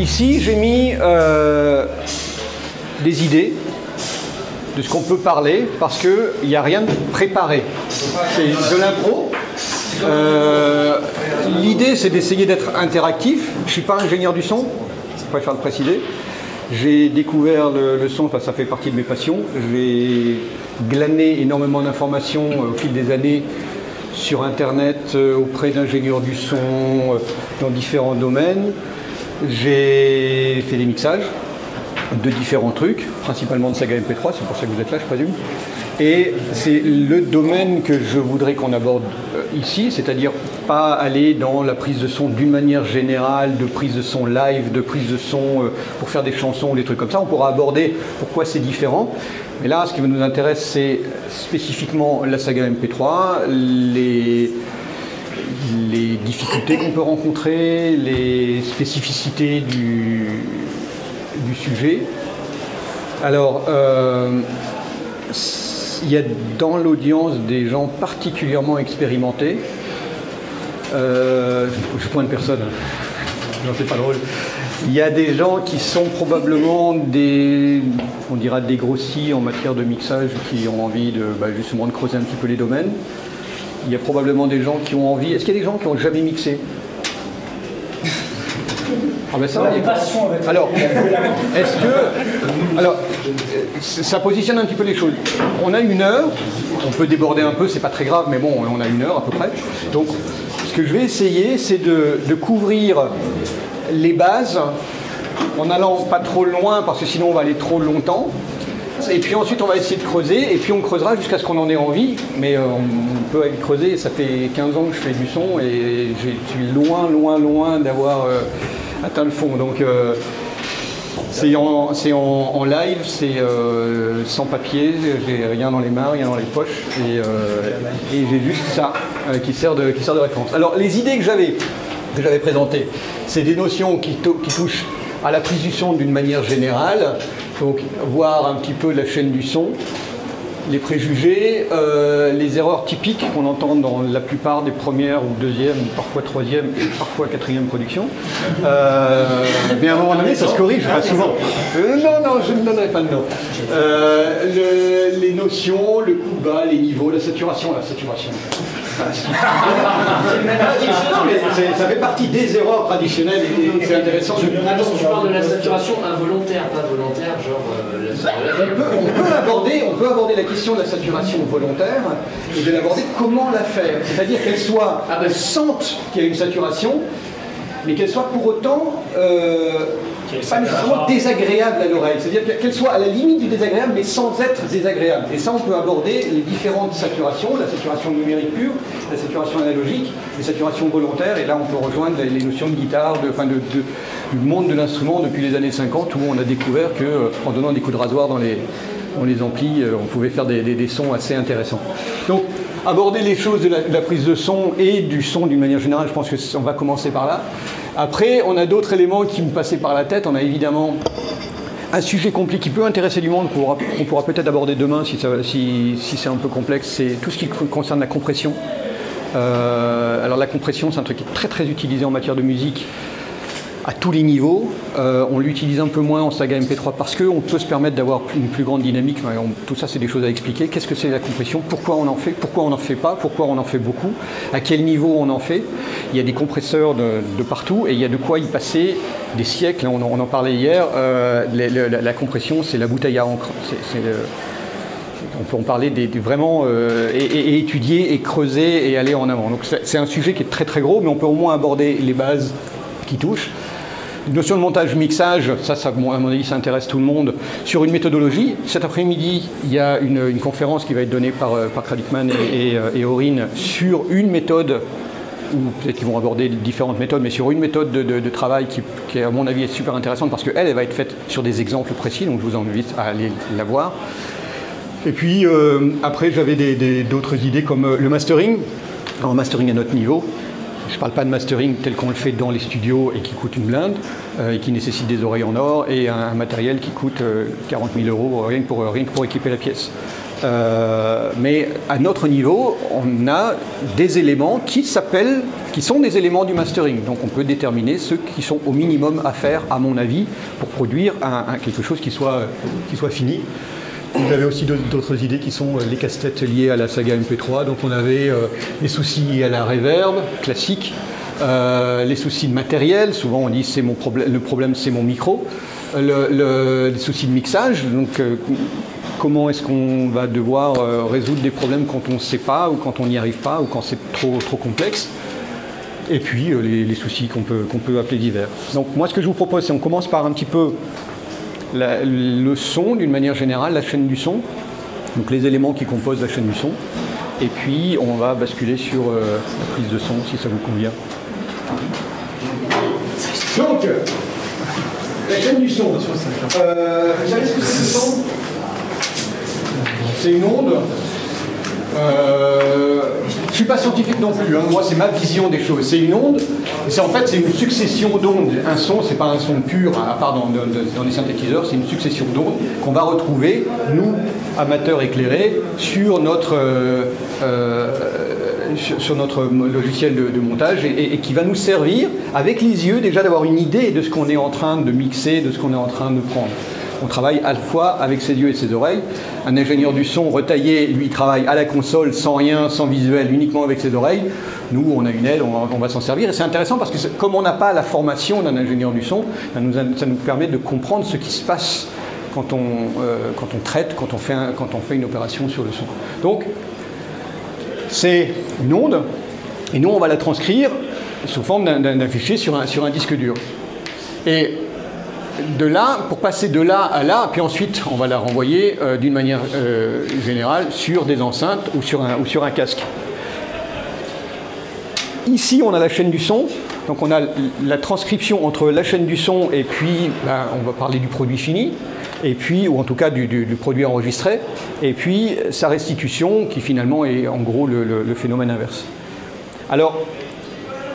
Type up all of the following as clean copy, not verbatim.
Ici, j'ai mis des idées de ce qu'on peut parler, parce qu'il n'y a rien de préparé. C'est de l'impro. L'idée, c'est d'essayer d'être interactif. Je ne suis pas ingénieur du son, je préfère le préciser. J'ai découvert le son, enfin, ça fait partie de mes passions. J'ai glané énormément d'informations au fil des années sur Internet, auprès d'ingénieurs du son, dans différents domaines. J'ai fait des mixages de différents trucs, principalement de saga MP3, c'est pour ça que vous êtes là, je présume. Et c'est le domaine que je voudrais qu'on aborde ici, c'est-à-dire pas aller dans la prise de son d'une manière générale, de prise de son live, de prise de son pour faire des chansons ou des trucs comme ça. On pourra aborder pourquoi c'est différent. Mais là, ce qui nous intéresse, c'est spécifiquement la saga MP3, les difficultés qu'on peut rencontrer, les spécificités du sujet. Alors, il y a dans l'audience des gens particulièrement expérimentés. Je pointe personne, non, c'est pas drôle. Il y a des gens qui sont probablement on dira des grossis en matière de mixage, qui ont envie justement de creuser un petit peu les domaines. Il y a probablement des gens qui ont envie... Est-ce qu'il y a des gens qui n'ont jamais mixé? Ah ben ça, alors, est-ce que... Alors, ça positionne un petit peu les choses. On a 1 heure, on peut déborder un peu, c'est pas très grave, mais bon, on a 1 heure à peu près. Donc, ce que je vais essayer, c'est de couvrir les bases, en allant pas trop loin, parce que sinon on va aller trop longtemps. Et puis ensuite on va essayer de creuser, et puis on creusera jusqu'à ce qu'on en ait envie, mais on peut aller creuser. Ça fait 15 ans que je fais du son, et je suis loin d'avoir atteint le fond. Donc c'est en live, c'est sans papier, j'ai rien dans les mains, rien dans les poches, et j'ai juste ça qui sert de référence. Alors les idées que j'avais présentées, c'est des notions qui touchent à la prise du son d'une manière générale, donc voir un petit peu la chaîne du son, les préjugés, les erreurs typiques qu'on entend dans la plupart des premières ou deuxièmes, parfois troisième et parfois quatrième productions. Mais à un moment donné, ça se corrige, pas souvent. Non, je ne donnerai pas de nom. Les notions, le coup bas, les niveaux, la saturation. Non, mais ça fait partie des erreurs traditionnelles et c'est intéressant. Attention, tu parles de la saturation involontaire, pas volontaire, genre... On peut aborder la question de la saturation volontaire et de l'aborder comment la faire. C'est-à-dire qu'elle soit sente qu'il y a une saturation, mais qu'elle soit pour autant pas nécessairement désagréable à l'oreille. C'est-à-dire qu'elle soit à la limite du désagréable, mais sans être désagréable. Et ça, on peut aborder les différentes saturations, la saturation numérique pure, la saturation analogique, les saturations volontaires, et là, on peut rejoindre les notions de guitare, du monde de l'instrument depuis les années 50, où on a découvert qu'en donnant des coups de rasoir dans les amplis, on pouvait faire des sons assez intéressants. Donc, aborder les choses de la prise de son et du son d'une manière générale, je pense qu'on va commencer par là. Après, on a d'autres éléments qui me passaient par la tête. On a évidemment un sujet compliqué qui peut intéresser du monde, qu'on pourra peut-être aborder demain si c'est un peu complexe, c'est tout ce qui concerne la compression. Alors la compression, c'est un truc qui est très très utilisé en matière de musique à tous les niveaux. On l'utilise un peu moins en saga MP3 parce qu'on peut se permettre d'avoir une plus grande dynamique. Tout ça, c'est des choses à expliquer. Qu'est-ce que c'est la compression? Pourquoi on en fait? Pourquoi on n'en fait pas? Pourquoi on en fait beaucoup? À quel niveau on en fait? Il y a des compresseurs de partout et il y a de quoi y passer des siècles. On en parlait hier. La compression, c'est la bouteille à encre. On peut en parler vraiment et étudier et creuser et aller en avant. Donc c'est un sujet qui est très très gros, mais on peut au moins aborder les bases qui touchent. Une notion de montage-mixage, ça à mon avis, ça intéresse tout le monde, sur une méthodologie. Cet après-midi, il y a une conférence qui va être donnée par Kradikman et Aurine sur une méthode, ou peut-être qu'ils vont aborder différentes méthodes, mais sur une méthode de travail qui, à mon avis, est super intéressante parce qu'elle va être faite sur des exemples précis, donc je vous invite à aller la voir. Et puis, après, j'avais d'autres idées comme le mastering. Alors, mastering à notre niveau. Je ne parle pas de mastering tel qu'on le fait dans les studios et qui coûte une blinde, et qui nécessite des oreilles en or et un matériel qui coûte 40 000 € rien que pour équiper la pièce. Mais à notre niveau, on a des éléments qui sont des éléments du mastering. Donc on peut déterminer ceux qui sont au minimum à faire, à mon avis, pour produire quelque chose qui soit fini. Vous avez aussi d'autres idées qui sont les casse-têtes liés à la saga MP3. Donc on avait les soucis liés à la reverb, classique, les soucis de matériel, souvent on dit le problème c'est mon micro, les soucis de mixage, donc comment est-ce qu'on va devoir résoudre des problèmes quand on ne sait pas, ou quand on n'y arrive pas, ou quand c'est trop complexe. Et puis les soucis qu'on peut appeler divers. Donc moi ce que je vous propose, c'est qu'on commence par un petit peu le son d'une manière générale, la chaîne du son, donc les éléments qui composent la chaîne du son, et puis on va basculer sur la prise de son si ça vous convient. Donc, la chaîne du son. Vous savez ce que c'est le son? C'est une onde. Je ne suis pas scientifique non plus, hein. Moi c'est ma vision des choses. C'est une onde, et en fait c'est une succession d'ondes. Un son, c'est pas un son pur, à part dans les synthétiseurs, c'est une succession d'ondes qu'on va retrouver, nous, amateurs éclairés, sur notre logiciel de montage, et qui va nous servir, avec les yeux, déjà d'avoir une idée de ce qu'on est en train de mixer, de ce qu'on est en train de prendre. On travaille à la fois avec ses yeux et ses oreilles. Un ingénieur du son retaillé, lui, travaille à la console, sans rien, sans visuel, uniquement avec ses oreilles. Nous, on a une aide, on va s'en servir. Et c'est intéressant parce que comme on n'a pas la formation d'un ingénieur du son, ça nous permet de comprendre ce qui se passe quand on traite, quand on fait une opération sur le son. Donc, c'est une onde, et nous, on va la transcrire sous forme d'un fichier sur un disque dur. Et de là, pour passer de là à là, puis ensuite on va la renvoyer d'une manière générale sur des enceintes ou sur un casque. Ici on a la chaîne du son, donc on a la transcription entre la chaîne du son et puis on va parler du produit fini, et puis, ou en tout cas du produit enregistré, et puis sa restitution qui finalement est en gros le phénomène inverse. Alors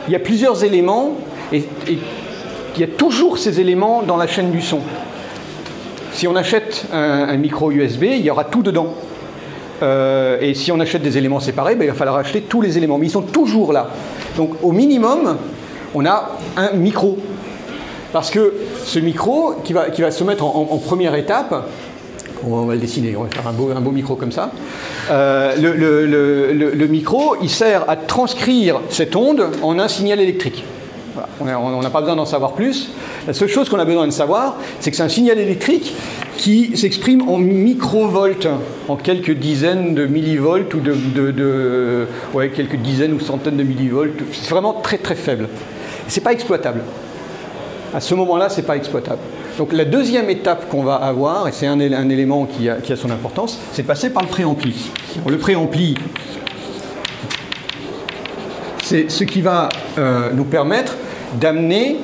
il y a plusieurs éléments, et il y a toujours ces éléments dans la chaîne du son. Si on achète un micro USB, il y aura tout dedans. Et si on achète des éléments séparés, il va falloir acheter tous les éléments. Mais ils sont toujours là. Donc au minimum, on a un micro. Parce que ce micro, qui va se mettre en première étape, on va le dessiner, on va faire un beau micro comme ça. Le micro, il sert à transcrire cette onde en un signal électrique. Voilà. On n'a pas besoin d'en savoir plus. La seule chose qu'on a besoin de savoir, c'est que c'est un signal électrique qui s'exprime en microvolts, en quelques dizaines de millivolts ou quelques dizaines ou centaines de millivolts. C'est vraiment très très faible. C'est pas exploitable. À ce moment-là, c'est pas exploitable. Donc la deuxième étape qu'on va avoir, et c'est un élément qui a son importance, c'est de passer par le préampli. Bon, le préampli, c'est ce qui va nous permettre d'amener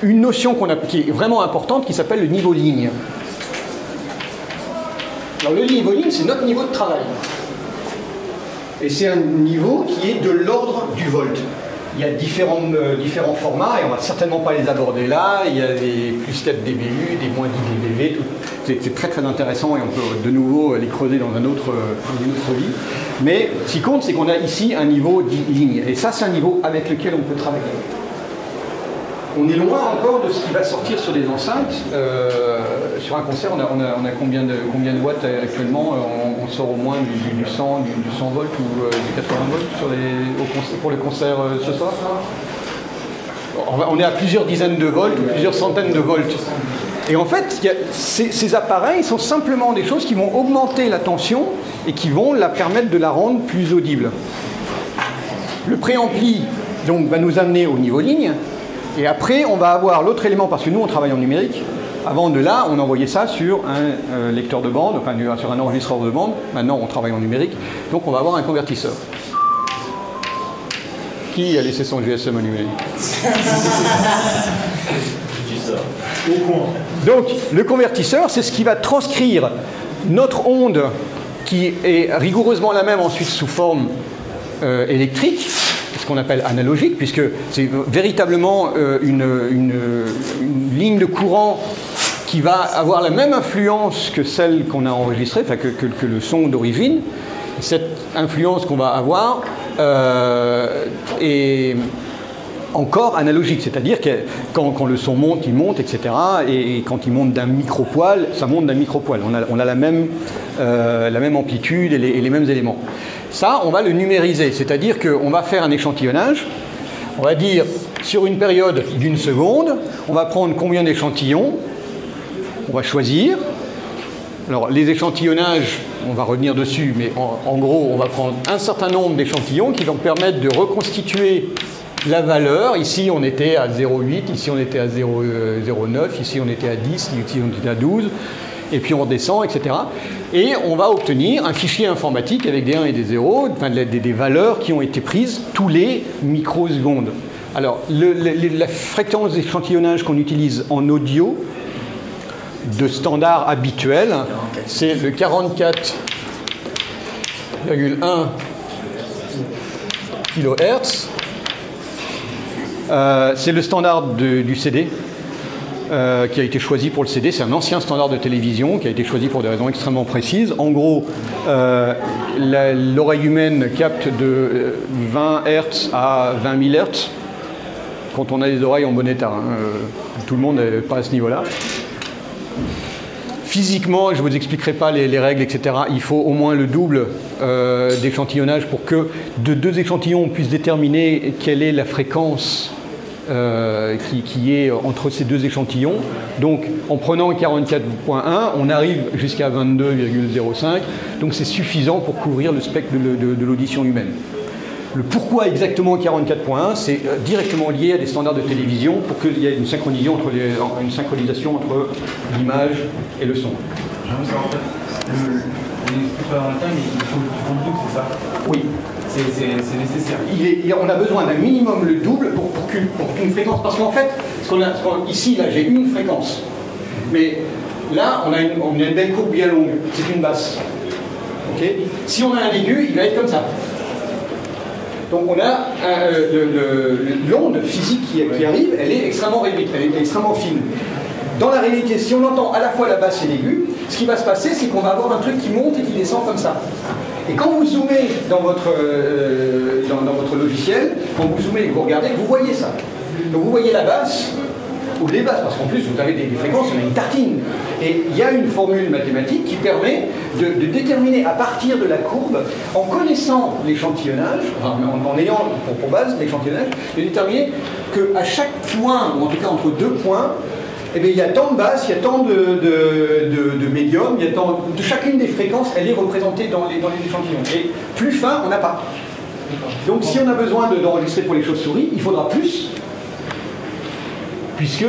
une notion qui est vraiment importante, qui s'appelle le niveau ligne. Alors le niveau ligne, c'est notre niveau de travail. Et c'est un niveau qui est de l'ordre du volt. Il y a différents formats, et on ne va certainement pas les aborder là. Il y a des plus 4 dBU, des moins 10 dBV. C'est très très intéressant, et on peut de nouveau les creuser dans une autre vie. Mais ce qui compte, c'est qu'on a ici un niveau de ligne. Et ça, c'est un niveau avec lequel on peut travailler. On est loin encore de ce qui va sortir sur des enceintes. Sur un concert, on a combien de watts actuellement? On sort au moins du 100 volts ou du 80 volts pour le concert ce soir. On est à plusieurs dizaines de volts ou plusieurs centaines de volts. Et en fait, ces appareils sont simplement des choses qui vont augmenter la tension et qui vont la permettre de la rendre plus audible. Le préampli donc, va nous amener au niveau ligne. Et après, on va avoir l'autre élément, parce que nous, on travaille en numérique. Avant de là, on envoyait ça sur un lecteur de bande, enfin sur un enregistreur de bande. Maintenant, on travaille en numérique. Donc, on va avoir un convertisseur. Qui a laissé son GSM allumé? Donc, le convertisseur, c'est ce qui va transcrire notre onde, qui est rigoureusement la même ensuite sous forme électrique, ce qu'on appelle analogique, puisque c'est véritablement une ligne de courant qui va avoir la même influence que celle qu'on a enregistrée, enfin que le son d'origine. Cette influence qu'on va avoir est encore analogique, c'est-à-dire que quand le son monte, il monte, etc. Et quand il monte d'un micropoil, ça monte d'un micropoil. On a la même amplitude et les mêmes éléments. Ça, on va le numériser, c'est-à-dire qu'on va faire un échantillonnage. On va dire, sur une période d'1 seconde, on va prendre combien d'échantillons, on va choisir. Alors, les échantillonnages, on va revenir dessus, mais en gros, on va prendre un certain nombre d'échantillons qui vont permettre de reconstituer la valeur. Ici, on était à 0,8, ici, on était à 0,9, ici, on était à 10, ici, on était à 12, et puis on redescend, etc. Et on va obtenir un fichier informatique avec des 1 et des 0, enfin, des valeurs qui ont été prises tous les microsecondes. Alors, la fréquence d'échantillonnage qu'on utilise en audio, de standard habituel, c'est le 44,1 kHz. C'est le standard du CD qui a été choisi pour le CD. C'est un ancien standard de télévision qui a été choisi pour des raisons extrêmement précises. En gros, l'oreille humaine capte de 20 Hz à 20 000 Hz quand on a les oreilles en bon état. Tout le monde n'est pas à ce niveau-là. Physiquement, je ne vous expliquerai pas les règles, etc. Il faut au moins le double d'échantillonnage pour que de 2 échantillons, on puisse déterminer quelle est la fréquence qui est entre ces 2 échantillons. Donc, en prenant 44,1, on arrive jusqu'à 22,05. Donc, c'est suffisant pour couvrir le spectre de l'audition humaine. Le pourquoi exactement 44.1, c'est directement lié à des standards de télévision pour qu'il y ait une synchronisation entre l'image et le son. On n'explique pas dans le temps, mais il faut le double, c'est ça? Oui. C'est nécessaire. On a besoin d'un minimum le double pour qu'une fréquence. Parce qu'en fait, ici, là, j'ai une fréquence. Mais là, on a une belle courbe bien longue. C'est une basse. Okay. Si on a un aigu, il va être comme ça. Donc on a l'onde physique qui arrive, elle est extrêmement réduite, elle est extrêmement fine. Dans la réalité, si on entend à la fois la basse et l'aigu, ce qui va se passer, c'est qu'on va avoir un truc qui monte et qui descend comme ça. Et quand vous zoomez dans votre logiciel, quand vous zoomez et que vous regardez, vous voyez ça. Donc vous voyez la basse, ou les basses, parce qu'en plus vous avez des fréquences, on a une tartine. Et il y a une formule mathématique qui permet de déterminer à partir de la courbe, en connaissant l'échantillonnage, en ayant pour base l'échantillonnage, de déterminer qu'à chaque point, ou en tout cas entre 2 points, eh bien, il y a tant de basses, il y a tant de médium, il y a tant de chacune des fréquences, elle est représentée dans les échantillons. Et plus fin, on n'a pas. Donc si on a besoin d'enregistrer pour les chauves-souris, il faudra plus, puisque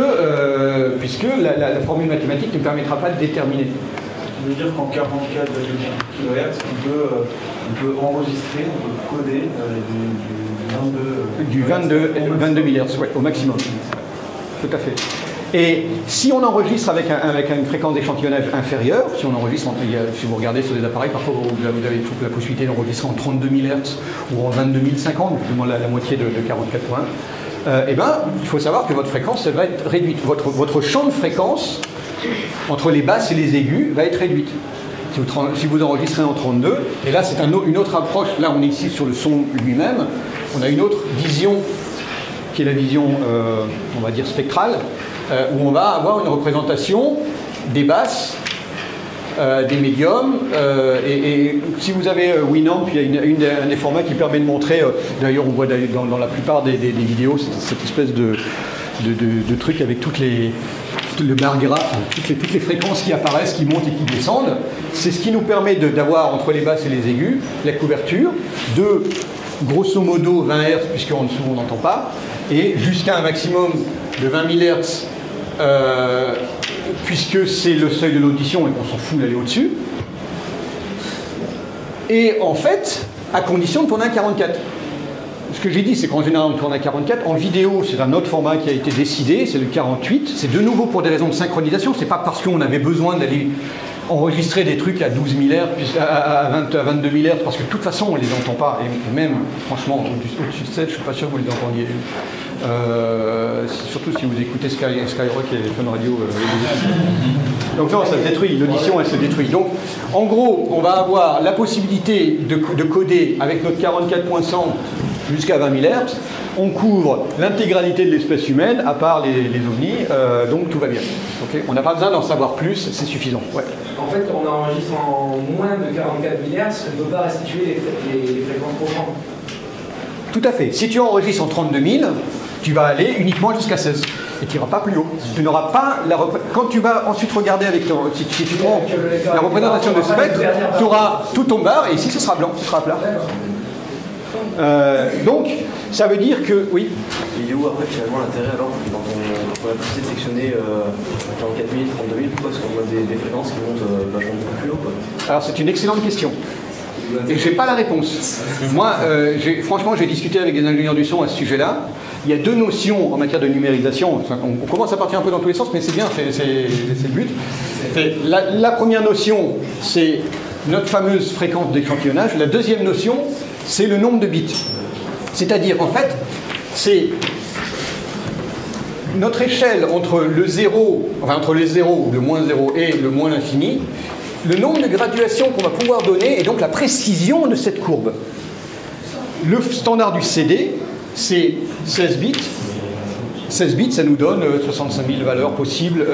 la formule mathématique ne permettra pas de déterminer. Ça veut dire qu'en 44 kHz, on peut enregistrer, on peut coder du 22 000 Hz, ouais, au maximum. Tout à fait. Et si on enregistre avec une fréquence d'échantillonnage inférieure, si vous regardez sur des appareils, parfois vous avez la possibilité d'enregistrer en 32 000 Hz ou en 22 050, plus ou moins la moitié de 44.1, eh ben, il faut savoir que votre fréquence elle va être réduite. Votre champ de fréquence entre les basses et les aigus va être réduite. Si vous enregistrez en 32, et là c'est une autre approche, là on est ici sur le son lui-même, on a une autre vision qui est la vision, on va dire, spectrale, où on va avoir une représentation des basses, des médiums, et si vous avez Winamp, il y a un des formats qui permet de montrer, d'ailleurs on voit dans la plupart des vidéos cette espèce de truc avec le bar graphe, toutes les fréquences qui apparaissent, qui montent et qui descendent. C'est ce qui nous permet d'avoir entre les basses et les aigus la couverture de grosso modo 20 Hz, puisqu'en dessous on n'entend pas, et jusqu'à un maximum de 20 000 Hz, puisque c'est le seuil de l'audition et qu'on s'en fout d'aller au-dessus. Et en fait, à condition de tourner à 44. Ce que j'ai dit, c'est qu'en général, on tourne à 44. En vidéo, c'est un autre format qui a été décidé, c'est le 48. C'est de nouveau pour des raisons de synchronisation. C'est pas parce qu'on avait besoin d'aller enregistrer des trucs à 12 000 Hz, à 22 000 Hz, parce que de toute façon, on les entend pas. Et même, franchement, au-dessus de 7, je suis pas sûr que vous les entendiez. Surtout si vous écoutez Skyrock et Fun Radio. Donc non, ça se détruit, l'audition elle se détruit. Donc en gros, on va avoir la possibilité de coder avec notre 44.100 jusqu'à 20 000 Hz. On couvre l'intégralité de l'espèce humaine, à part les ovnis, donc tout va bien. Okay, on n'a pas besoin d'en savoir plus, c'est suffisant. Ouais. En fait, quand on enregistre en moins de 44 000 Hz, on ne peut pas restituer les fréquences profondes. Tout à fait. Si tu enregistres en 32 000, tu vas aller uniquement jusqu'à 16. Et tu n'iras pas plus haut. Tu n'auras pas la quand tu vas ensuite regarder avec ton... Si tu prends la représentation de spectre, tu auras tout ton bar, et ici ce sera blanc, ce sera plat. Donc, ça veut dire que... Oui. Et où après finalement l'intérêt alors quand on a décidé de sectionner 44 000, 32 000, pourquoi est-ce qu'on voit des fréquences qui montent vachement beaucoup plus haut quoi? Alors c'est une excellente question. Et je n'ai pas la réponse. Moi, franchement, j'ai discuté avec des ingénieurs du son à ce sujet-là. Il y a deux notions en matière de numérisation. Enfin, on commence à partir un peu dans tous les sens, mais c'est bien, c'est le but. La première notion, c'est notre fameuse fréquence d'échantillonnage. La deuxième notion, c'est le nombre de bits. C'est-à-dire, en fait, c'est notre échelle entre le 0, enfin entre les 0, le moins 0 et le moins l'infini, le nombre de graduations qu'on va pouvoir donner et donc la précision de cette courbe. Le standard du CD, c'est 16 bits. 16 bits, ça nous donne 65 000 valeurs possibles.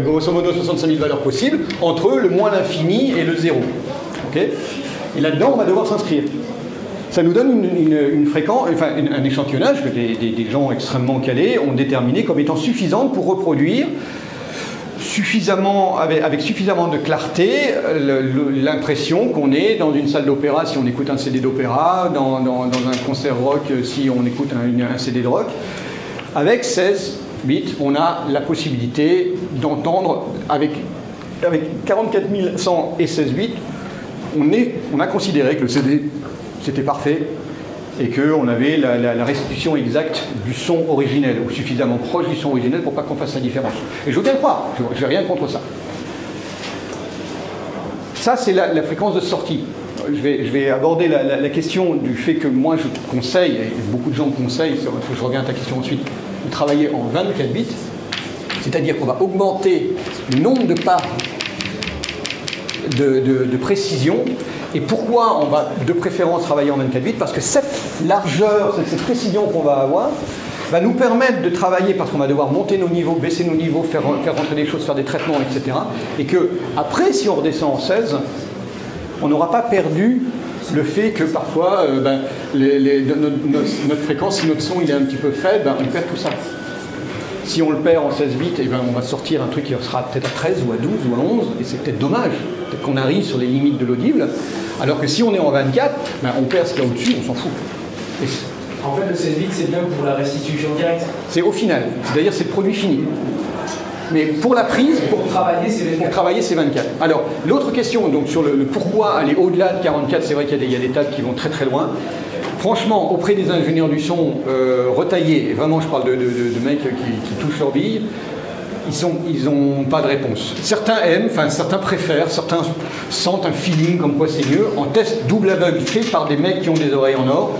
Grosso modo, 65 000 valeurs possibles entre le moins l'infini et le 0. Okay, et là-dedans, on va devoir s'inscrire. Ça nous donne une fréquence, enfin un échantillonnage que des gens extrêmement calés ont déterminé comme étant suffisante pour reproduire suffisamment, avec suffisamment de clarté l'impression qu'on est dans une salle d'opéra si on écoute un CD d'opéra, dans un concert rock si on écoute un CD de rock. Avec 16 bits, on a la possibilité d'entendre avec 44 100 et 16 bits, on a considéré que le CD c'était parfait et qu'on avait la restitution exacte du son originel, ou suffisamment proche du son originel pour pas qu'on fasse la différence. Et je veux bien le croire, je n'ai rien contre ça. Ça, c'est la fréquence de sortie. Je vais aborder la question du fait que moi je conseille, et beaucoup de gens me conseillent, je reviens à ta question ensuite, de travailler en 24 bits, c'est-à-dire qu'on va augmenter le nombre de pas de précision. Et pourquoi on va de préférence travailler en 24 bits? Parce que cette largeur, cette précision qu'on va avoir, va nous permettre de travailler, parce qu'on va devoir monter nos niveaux, baisser nos niveaux, faire rentrer des choses, faire des traitements, etc. Et que après, si on redescend en 16, on n'aura pas perdu le fait que parfois, notre fréquence, si notre son il est un petit peu faible, on perd tout ça. Si on le perd en 16 bits, on va sortir un truc qui sera peut-être à 13 ou à 12 ou à 11, et c'est peut-être dommage. Peut-être qu'on arrive sur les limites de l'audible, alors que si on est en 24, on perd ce qu'il y a au-dessus, on s'en fout. En fait, le 16 bits, c'est bien pour la restitution directe. C'est au final, c'est-à-dire c'est le produit fini. Mais pour la prise, pour travailler, c'est 24. Alors, l'autre question, donc sur le pourquoi aller au-delà de 44, c'est vrai qu'il y a des tables qui vont très très loin. Franchement, auprès des ingénieurs du son retaillés, et vraiment je parle de mecs qui touchent leur bille, ils n'ont pas de réponse. Certains aiment, certains préfèrent, certains sentent un feeling comme quoi c'est mieux. En test double aveugle fait par des mecs qui ont des oreilles en or,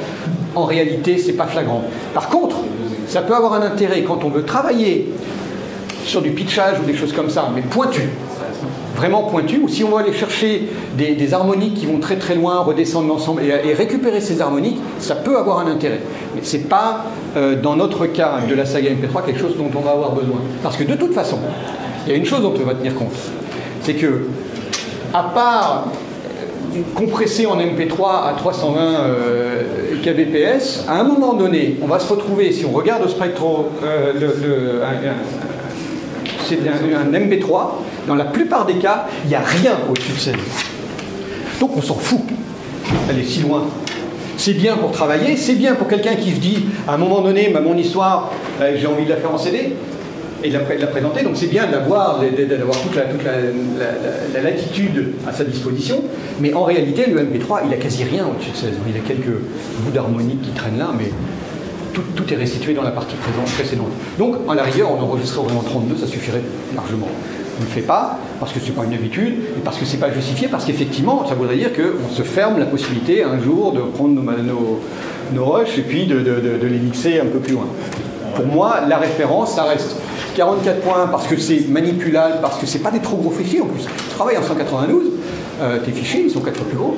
en réalité c'est pas flagrant. Par contre, ça peut avoir un intérêt quand on veut travailler sur du pitchage ou des choses comme ça, mais pointu. Vraiment pointu, ou si on va aller chercher des harmoniques qui vont très très loin, redescendre l'ensemble et récupérer ces harmoniques, ça peut avoir un intérêt. Mais ce n'est pas, dans notre cas de la saga MP3, quelque chose dont on va avoir besoin. Parce que de toute façon, il y a une chose dont on va tenir compte, c'est que, à part compresser en MP3 à 320 kbps, à un moment donné, on va se retrouver, si on regarde au spectro, c'est un MP3, dans la plupart des cas, il n'y a rien au-dessus de 16. Donc on s'en fout. Elle est si loin. C'est bien pour travailler, c'est bien pour quelqu'un qui se dit, à un moment donné, mon histoire, j'ai envie de la faire en CD, et de la présenter, donc c'est bien d'avoir toute la latitude à sa disposition, mais en réalité, le MP3, il n'a quasi rien au-dessus de 16. Il a quelques bouts d'harmonique qui traînent là, mais tout est restitué dans la partie précédente. Donc, à la rigueur, on enregistrerait vraiment 32, ça suffirait largement. On ne le fait pas, parce que ce n'est pas une habitude, et parce que ce n'est pas justifié, parce qu'effectivement, ça voudrait dire qu'on se ferme la possibilité un jour de prendre nos rushs et puis de les mixer un peu plus loin. Pour moi, la référence, ça reste 44 points parce que c'est manipulable, parce que c'est pas des trop gros fichiers en plus. Tu travailles en 192, tes fichiers, ils sont 4 fois plus gros.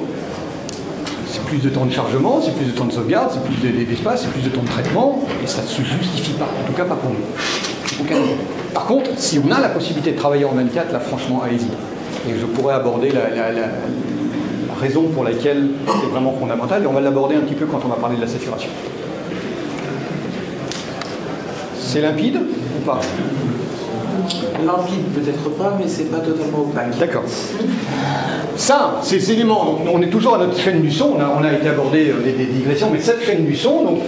C'est plus de temps de chargement, c'est plus de temps de sauvegarde, c'est plus d'espace, c'est plus de temps de traitement, et ça ne se justifie pas, en tout cas pas pour nous. Par contre, si on a la possibilité de travailler en 24, là franchement, allez-y. Et je pourrais aborder la raison pour laquelle c'est vraiment fondamental, et on va l'aborder un petit peu quand on va parler de la saturation. C'est limpide ou pas? Limpide peut-être pas, mais c'est pas totalement opaque. D'accord. Ça, ces éléments, donc on est toujours à notre chaîne du son, on a été abordé des digressions, mais cette chaîne du son, donc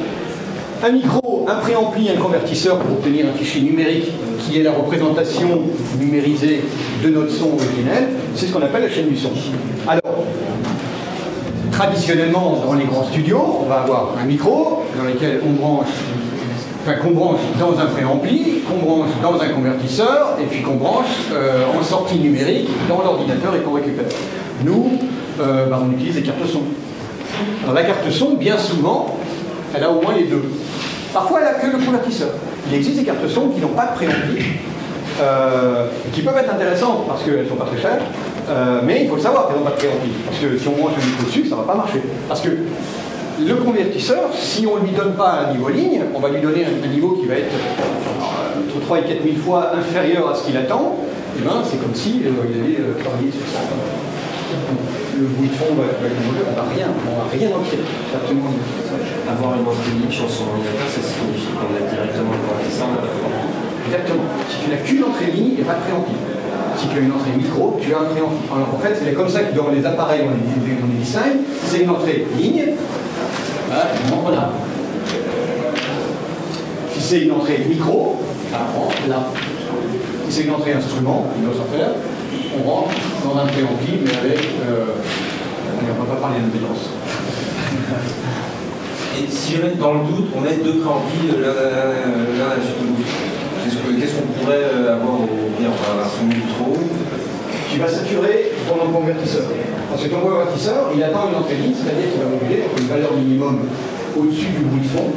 un micro, un préampli, un convertisseur pour obtenir un fichier numérique qui est la représentation numérisée de notre son originel, c'est ce qu'on appelle la chaîne du son. Alors, traditionnellement, dans les grands studios, on va avoir un micro dans lequel on branche, qu'on branche dans un préampli, qu'on branche dans un convertisseur, et puis qu'on branche en sortie numérique dans l'ordinateur et qu'on récupère. Nous, on utilise des cartes son. Alors, la carte son, bien souvent, elle a au moins les deux. Parfois, elle n'a que le convertisseur. Il existe des cartes son qui n'ont pas de préampli, qui peuvent être intéressantes parce qu'elles ne sont pas très chères, mais il faut le savoir qu'elles n'ont pas de préampli. Parce que si on branche un micro dessus, ça ne va pas marcher. Parce que le convertisseur, si on ne lui donne pas un niveau ligne, on va lui donner un niveau qui va être entre 3 et 4 000 fois inférieur à ce qu'il attend, et ben c'est comme si il avait travaillé sur ça. Le bruit de fond va évoluer, on va rien en tirer. Absolument. Avoir une entrée ligne sur son ordinateur, ça signifie qu'on a directement le convertisseur. Exactement. Si tu n'as qu'une entrée ligne, il n'y a pas de préampli. Si tu as une entrée micro, tu as un préampli. Alors en fait, c'est comme ça que dans les appareils, on les distingue. C'est une entrée ligne. Voilà. Si c'est une entrée micro, ça rentre là. Si c'est une entrée instrument, une autre affaire, on rentre dans un préampli, mais avec. On ne va pas parler d'impédance. Et si jamais dans le doute, on met deux préamplis l'un sur l'autre, qu'est-ce qu'on pourrait avoir au bien, son micro? Tu vas saturer ton convertisseur. Parce que ton convertisseur, il attend une entrée ligne, c'est-à-dire qu'il va moduler entre une valeur minimum au-dessus du bruit de fond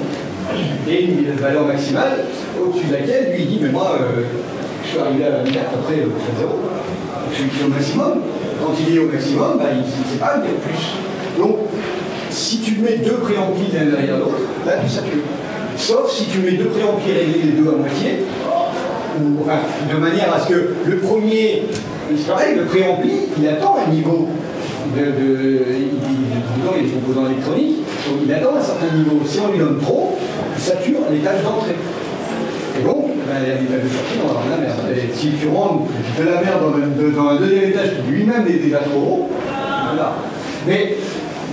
et une valeur maximale au-dessus de laquelle lui il dit mais moi je suis arrivé à la minute, après je fais 0. Je suis au maximum. Quand il est au maximum, il ne sait pas, il y a plus. Donc si tu mets deux préamplis l'un derrière l'autre, là tu satures. Sauf si tu mets deux préamplis réglés les deux à moitié, ou enfin de manière à ce que le premier. C'est pareil, le préampli, il attend un niveau il y a des composants électroniques, donc il attend un certain niveau. Si on lui donne trop, il sature l'étage d'entrée. Et donc, il y a des étages de sortie, on va avoir de la merde. Et si tu rentres de la merde dans un deuxième étage qui lui-même est déjà trop haut, voilà. Mais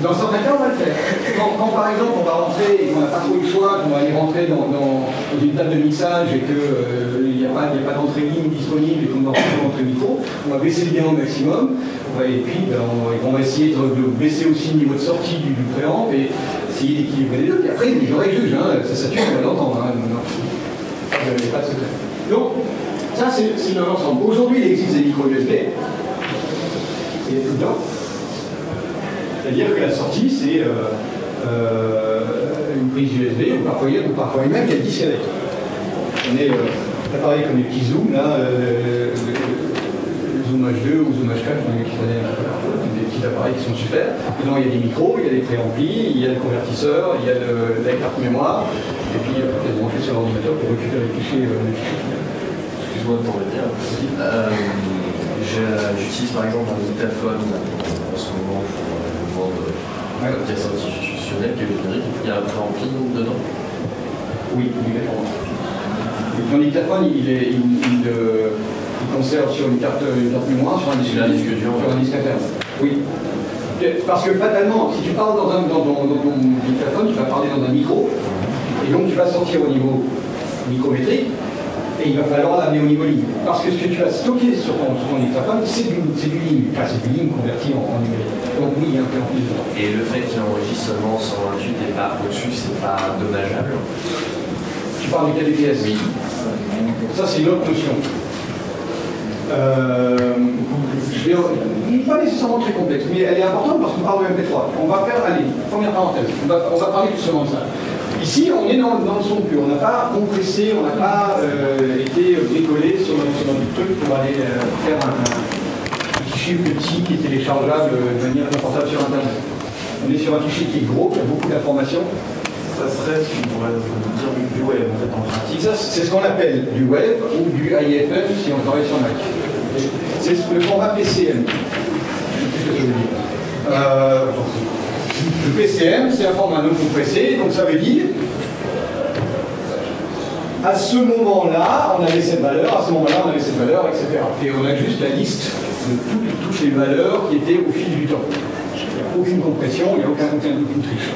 dans certains cas, on va le faire. Quand par exemple on va rentrer et qu'on n'a pas trop le choix, qu'on va aller rentrer dans une table de mixage et qu'il n'y a pas d'entrée ligne disponible et qu'on va rentrer dans l'entrée micro, on va baisser le gain au maximum, et puis on va essayer de baisser aussi le niveau de sortie du préamp et essayer d'équilibrer les deux. Puis après, les oreilles jugent, ça sature, on va l'entendre. Vous n'avez pas de secret. Donc, ça c'est l'ensemble. Aujourd'hui, il existe des micro USB. Il y a tout le temps. C'est-à-dire que la sortie, c'est une prise USB, ou parfois même il y a le disque avec. On est l'appareil comme les petits zooms, là, Zoom H2 ou Zoom H4, qui connaissent des petits appareils qui sont super. Dedans, il y a des micros, il y a des préamplis, il y a le convertisseur, il y a la carte mémoire, et puis il faut brancher sur l'ordinateur pour récupérer les fichiers. Excuse-moi de t'en dire. J'utilise par exemple un dictaphone en ce moment pour une pièce institutionnelle qui est numérique, il y a un préampli dedans. Oui, obligatoirement. Ton dictaphone, il conserve sur une carte mémoire, sur un disque interne. Oui. Parce que fatalement, si tu parles dans ton dictaphone, tu vas parler dans un micro, et donc tu vas sortir au niveau micrométrique, et il va falloir l'amener au niveau ligne. Parce que ce que tu as stocké sur ton dictaphone, c'est du ligne. Enfin, c'est du ligne converti en numérique. Donc oui, il y a un préampli dedans. Et le fait qu'il enregistre seulement 128 et pas au-dessus, c'est pas dommageable? Tu parles du KDPS? Oui. Ça, c'est une autre notion. Pas nécessairement très complexe, mais elle est importante parce qu'on parle de MP3. On va faire, allez, première parenthèse, on va parler justement de ça. Ici, on est dans le son pur, on n'a pas compressé, on n'a pas été bricolé sur notre truc pour aller faire un fichier petit qui est téléchargeable de manière confortable sur Internet. On est sur un fichier qui est gros, qui a beaucoup d'informations. Ça serait, si on pourrait dire, du web en fait en pratique. Ça, c'est ce qu'on appelle du web ou du IFF si on travaille sur Mac. C'est le format PCM. Le PCM, c'est un format non compressé, donc ça veut dire à ce moment-là, on avait cette valeur, à ce moment-là, on avait cette valeur, etc. Et on a juste la liste de toutes les valeurs qui étaient au fil du temps. Il n'y a aucune compression, il n'y a aucune triche.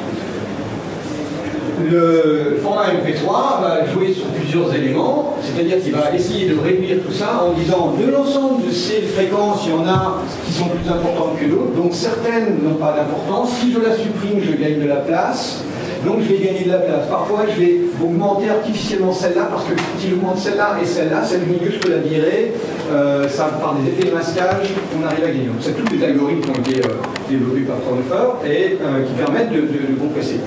Le format MP3 va jouer sur plusieurs éléments, c'est-à-dire qu'il va essayer de réduire tout ça en disant de l'ensemble de ces fréquences, il y en a qui sont plus importantes que d'autres, donc certaines n'ont pas d'importance. Si je la supprime, je gagne de la place, donc je vais gagner de la place. Parfois, je vais augmenter artificiellement celle-là, parce que si j'augmente celle-là et celle-là, celle du milieu, je peux la virer, ça, par des effets de masquage, on arrive à gagner. Donc c'est tous les algorithmes qui ont été développés par Fraunhofer et qui permettent de compresser.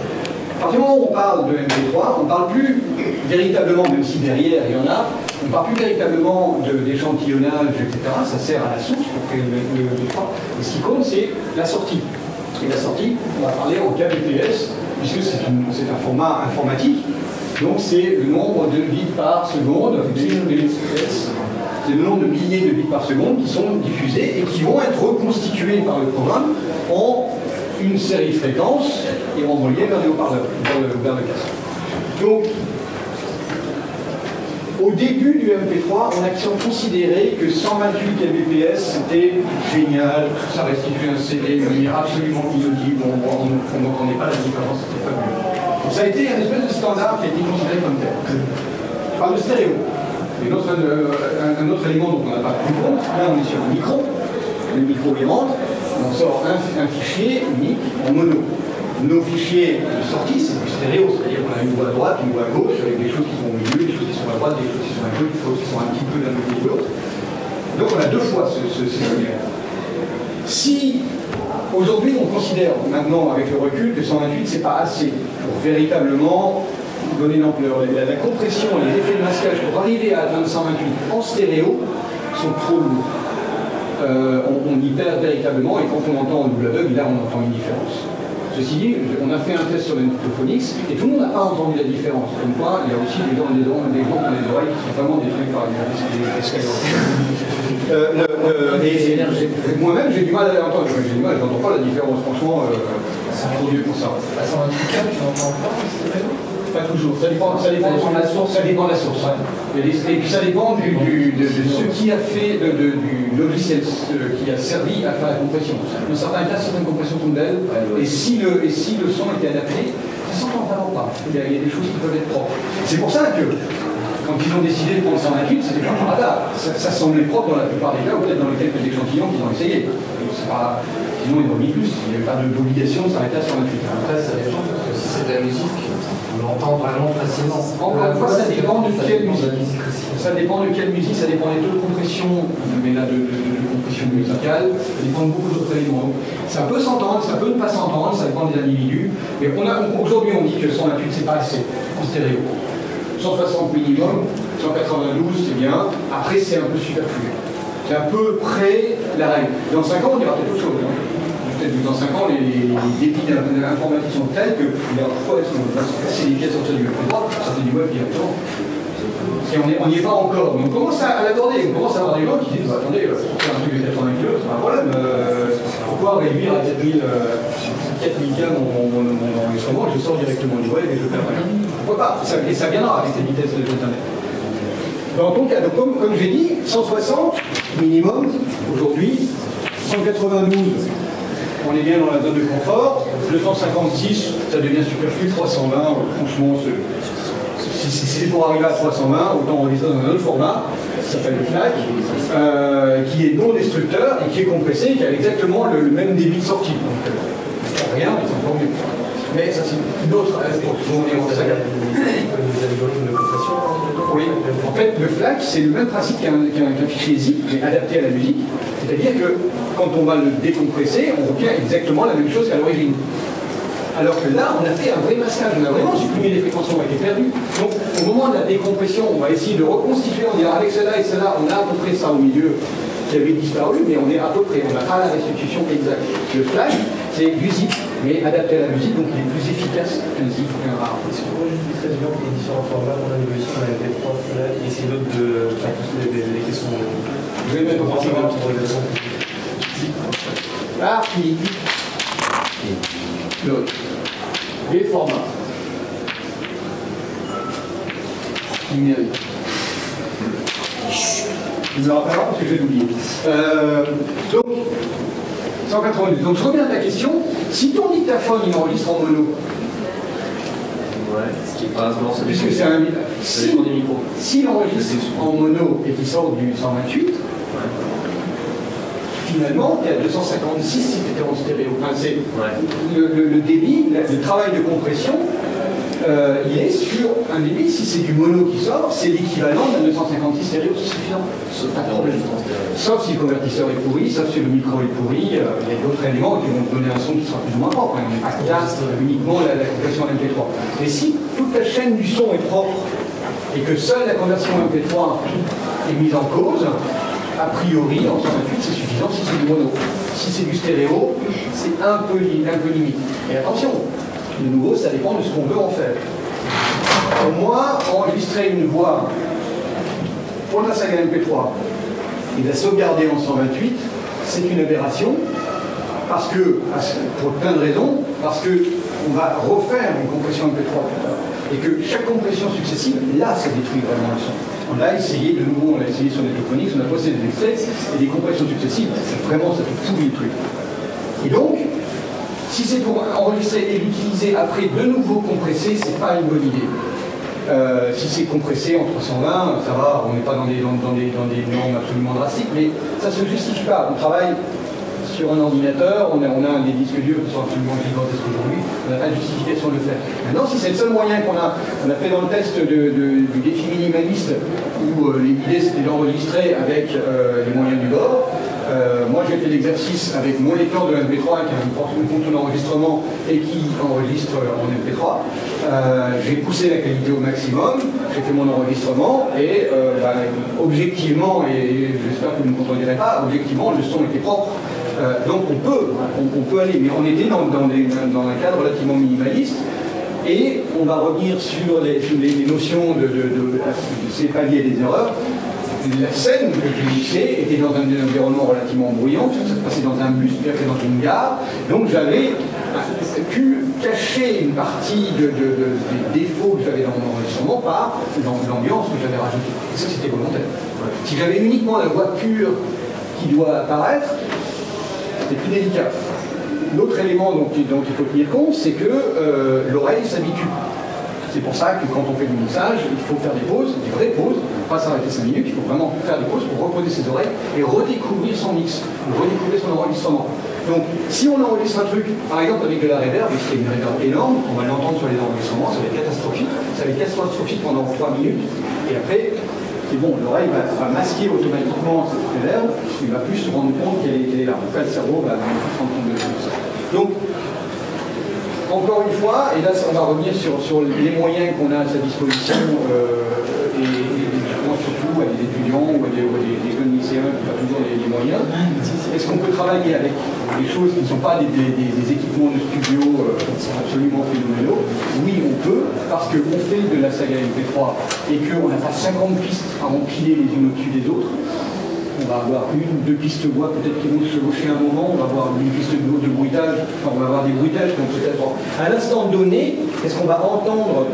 À partir du moment où on parle de MP3, on ne parle plus véritablement, même si derrière il y en a, on ne parle plus véritablement d'échantillonnage, etc. Ça sert à la source pour créer le MP3. Et ce qui compte, c'est la sortie. Et la sortie, on va parler en kbps, puisque c'est un format informatique. Donc c'est le nombre de bits par seconde, c'est le nombre de milliers de bits par seconde qui sont diffusés et qui vont être reconstitués par le programme en une série de fréquences et renvoyées vers les haut-parleurs, vers le casque. Donc, au début du MP3, on a considéré que 128 kbps c'était génial, ça restitue un CD de manière absolument inaudible, on n'entendait pas la différence, c'était fabuleux. Donc ça a été un espèce de standard qui a été considéré comme tel. Je parle de stéréo. Et un autre élément dont on n'a pas pris compte, là on est sur un micro, le micro il rentre, on sort un fichier unique en mono. Nos fichiers de sortie, c'est du stéréo, c'est-à-dire qu'on a une voix à droite, une voix à gauche, avec des choses qui sont au milieu, des choses qui sont à droite, des choses qui sont à gauche, des choses qui sont un petit peu d'un côté de l'autre. Donc on a deux fois ce signal. Si aujourd'hui on considère maintenant avec le recul que 128 c'est pas assez pour véritablement donner l'ampleur, la compression et les effets de masquage pour arriver à atteindre 128 en stéréo sont trop lourds. On y perd véritablement, et quand on entend en double aveugle, là on entend une différence. Ceci dit, on a fait un test sur le Nitophonix et tout le monde n'a pas entendu la différence. Comme quoi, il y a aussi des gens qui ont les oreilles qui sont vraiment détruites par les moi-même, j'ai du mal à l'entendre. Je n'entends pas la différence. Franchement, c'est trop vieux pour ça. À 124, tu n'entends pas stéréo ? Pas toujours, ça dépend de la source. Ça dépend de la source. Et puis ça dépend de ce qui a fait, du logiciel qui a servi à faire la compression. Dans certains cas, certaines compressions sont belles, et si le son était adapté, ça s'entend vraiment pas. Il y a des choses qui peuvent être propres. C'est pour ça que, quand ils ont décidé de prendre 128, c'était pas par hasard. Ça semblait propre dans la plupart des cas, ou peut-être dans les quelques échantillons qu'ils ont essayé. Sinon, ils ont mis plus. Il n'y avait pas d'obligation de s'arrêter à 128. Après, ça dépend, parce que si c'est de la musique, on l'entend vraiment facilement. Encore une fois, ça dépend de quelle musique. Ça dépend de quelle musique, ça dépend des taux de compression, mais là, de compression musicale, ça dépend de beaucoup d'autres éléments. Ça peut s'entendre, ça peut ne pas s'entendre, ça dépend des individus. Mais aujourd'hui, on dit que 128, c'est pas assez en stéréo. 160 minimum, 192, c'est bien. Après, c'est un peu superflu. C'est à peu près la règle. Dans 5 ans, on dira peut-être autre chose. Peut-être que dans 5 ans, les débits d'informatique sont tels que parfois, est-ce qu'on va se casser les pièces sur du web droit, sortir du web directement. Et on n'y est pas encore. Donc on commence à l'aborder. On commence à avoir des gens qui disent attendez, pour faire un truc de 80 kg, c'est pas un problème. Pourquoi réduire à 4000 K mon enregistrement, je sors directement du web et je perds rien. Pourquoi pas? Et ça viendra avec les vitesses de l'Internet. Dans ton cas, comme j'ai dit, 160 minimum aujourd'hui, 192. On est bien dans la zone de confort. 256, ça devient superflu. 320, franchement, si c'est pour arriver à 320, autant enregistrer dans un autre format, ça s'appelle le FLAC, qui est non destructeur et qui est compressé, qui a exactement le même débit de sortie. Donc, rien, mais c'est encore mieux. Mais ça, c'est une autre. Vous avez de compression? Oui, en fait, le FLAC, c'est le même principe qu'un fichier zip, mais adapté à la musique. C'est-à-dire que quand on va le décompresser, on obtient exactement la même chose qu'à l'origine. Alors que là, on a fait un vrai masquage, on a vraiment supprimé les fréquences qui ont été perdues. Donc, au moment de la décompression, on va essayer de reconstituer, on dira avec cela et cela, on a à peu près ça au milieu qui avait disparu, mais on est à peu près, on n'a pas la restitution exacte. Le FLAC, c'est du zip, mais adapté à la musique, donc il est plus efficace qu'un zip ou qu'un RAR. Est-ce que moi, juste très bien pour les différents formats, on a l'évolution, on a MP3, FLAC, et c'est d'autres de. Enfin, tous les questions. Je vais mettre en format. Ah, l'autre. Les formats. Numérique. Je me rappelle parce que je vais l'oublier. Donc, 192. Donc, je reviens à ta question. Si ton dictaphone il enregistre en mono, Ouais, ce qui est pas non, puisque c'est un. Ça dépend des micros. S'il enregistre en mono et qu'il sort du 128, finalement, tu es à 256 si tu étais en stéréo. Enfin, c'est le débit, le travail de compression, il est sur un débit. Si c'est du mono qui sort, c'est l'équivalent d'un 256 stéréo, c'est suffisant. Sauf si le convertisseur est pourri, sauf si le micro est pourri, il y a d'autres éléments qui vont te donner un son qui sera plus ou moins propre. On n'est pas là uniquement la compression en MP3. Mais si toute la chaîne du son est propre et que seule la conversion MP3 est mise en cause, a priori, en 128, c'est suffisant si c'est du mono. Si c'est du stéréo, c'est un peu limite. Et attention, de nouveau, ça dépend de ce qu'on veut en faire. Pour moi, enregistrer une voix pour la saga MP3 et la sauvegarder en 128, c'est une aberration, parce que, pour plein de raisons, parce qu'on va refaire une compression MP3 et que chaque compression successive, là, ça détruit vraiment le son. On a essayé de nouveau, on l'a essayé sur Netophonics, on a posté des extraits et des compressions successives, vraiment ça fait pourrir le truc. Et donc, si c'est pour enregistrer et l'utiliser après de nouveau compressé, c'est pas une bonne idée. Si c'est compressé en 320, ça va, on n'est pas dans des normes absolument drastiques, mais ça ne se justifie pas. On travaille sur un ordinateur, on a des disques durs qui sont absolument gigantesques aujourd'hui, on n'a pas de justification de le faire. Maintenant, si c'est le seul moyen qu'on a fait dans le test du défi minimaliste, où l'idée c'était d'enregistrer avec les moyens du bord, moi j'ai fait l'exercice avec mon lecteur de MP3 qui a une fonction d'enregistrement et qui enregistre en MP3. J'ai poussé la qualité au maximum, j'ai fait mon enregistrement et objectivement, et j'espère que vous ne me contredirez pas, objectivement le son était propre. Donc on peut aller, mais on était dans un cadre relativement minimaliste. Et on va revenir sur les notions c'est pas lié à des erreurs. La scène que je mixais était dans un environnement relativement bruyant, ça se passait dans un bus, puis après dans une gare. Donc j'avais pu cacher une partie des défauts que j'avais dans mon enregistrement par l'ambiance que j'avais rajoutée. Et ça, c'était volontaire. Si j'avais uniquement la voix pure qui doit apparaître, c'est plus délicat. L'autre élément dont il faut tenir compte, c'est que l'oreille s'habitue. C'est pour ça que quand on fait du mixage, il faut faire des pauses, des vraies pauses, pas s'arrêter 5 minutes, il faut vraiment faire des pauses pour reposer ses oreilles et redécouvrir son mix, redécouvrir son enregistrement. Donc, si on enregistre un truc, par exemple avec de la reverb, c'est une reverb énorme, on va l'entendre sur les enregistrements, ça va être catastrophique, pendant 3 minutes, et après, c'est bon, l'oreille va masquer automatiquement cette reverb, il va plus se rendre compte qu'elle est là. En tout cas, le cerveau va plus se rendre compte de ça. Donc, encore une fois, et là on va revenir sur les moyens qu'on a à sa disposition, et je pense surtout à des étudiants ou à des jeunes lycéens qui n'ont pas toujours les moyens. Est-ce qu'on peut travailler avec des choses qui ne sont pas des équipements de studio absolument phénoménaux? Oui, on peut, parce qu'on fait de la saga MP3 et qu'on n'a pas 50 pistes à empiler les unes au-dessus des autres. On va avoir une ou deux pistes voix peut-être qui vont se chevaucher un moment, on va avoir une piste de bruitage, enfin on va avoir des bruitages donc peut-être à l'instant donné, qu'est-ce qu'on va entendre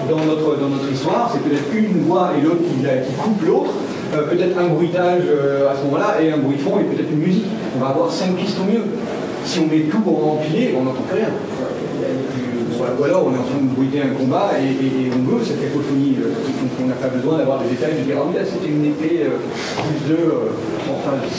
dans notre histoire, c'est peut-être une voix et l'autre qui coupe l'autre, peut-être un bruitage à ce moment-là et un bruit de fond et peut-être une musique. On va avoir 5 pistes au mieux. Si on met tout en empilé, on n'entend plus rien. Ou alors on est en train de bruiter un combat et on veut cette cacophonie, donc on n'a pas besoin d'avoir des détails de dire ah oui là c'était une épée plus 2 en phase.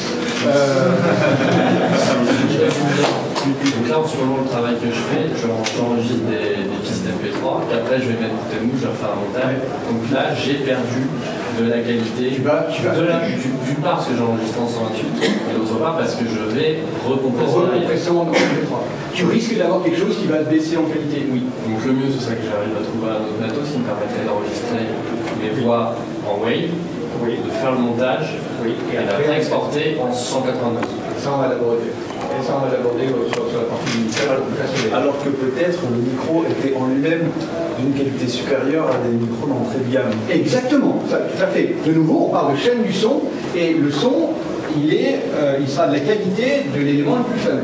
Donc là, en ce moment, le travail que je fais, j'enregistre des pistes MP3, puis après, je vais mettre des mots, je vais faire un montage. Donc là, j'ai perdu de la qualité. D'une part, parce que j'enregistre en 128, et d'autre part, parce que je vais recompresser en MP3. Tu risques d'avoir quelque chose qui va te baisser en qualité. Oui. Donc le mieux, ce serait que j'arrive à trouver un autre matos qui me permettrait d'enregistrer mes voix en wave, de faire le montage, et après exporter en 192. Ça, on va l'aborder. Et ça, on va l'aborder sur la partie initiale. Alors que peut-être le micro était en lui-même d'une qualité supérieure à des micros d'entrée de gamme. Exactement, ça, tout à fait. De nouveau, on parle de chaîne du son, et le son, il sera de la qualité de l'élément le plus faible.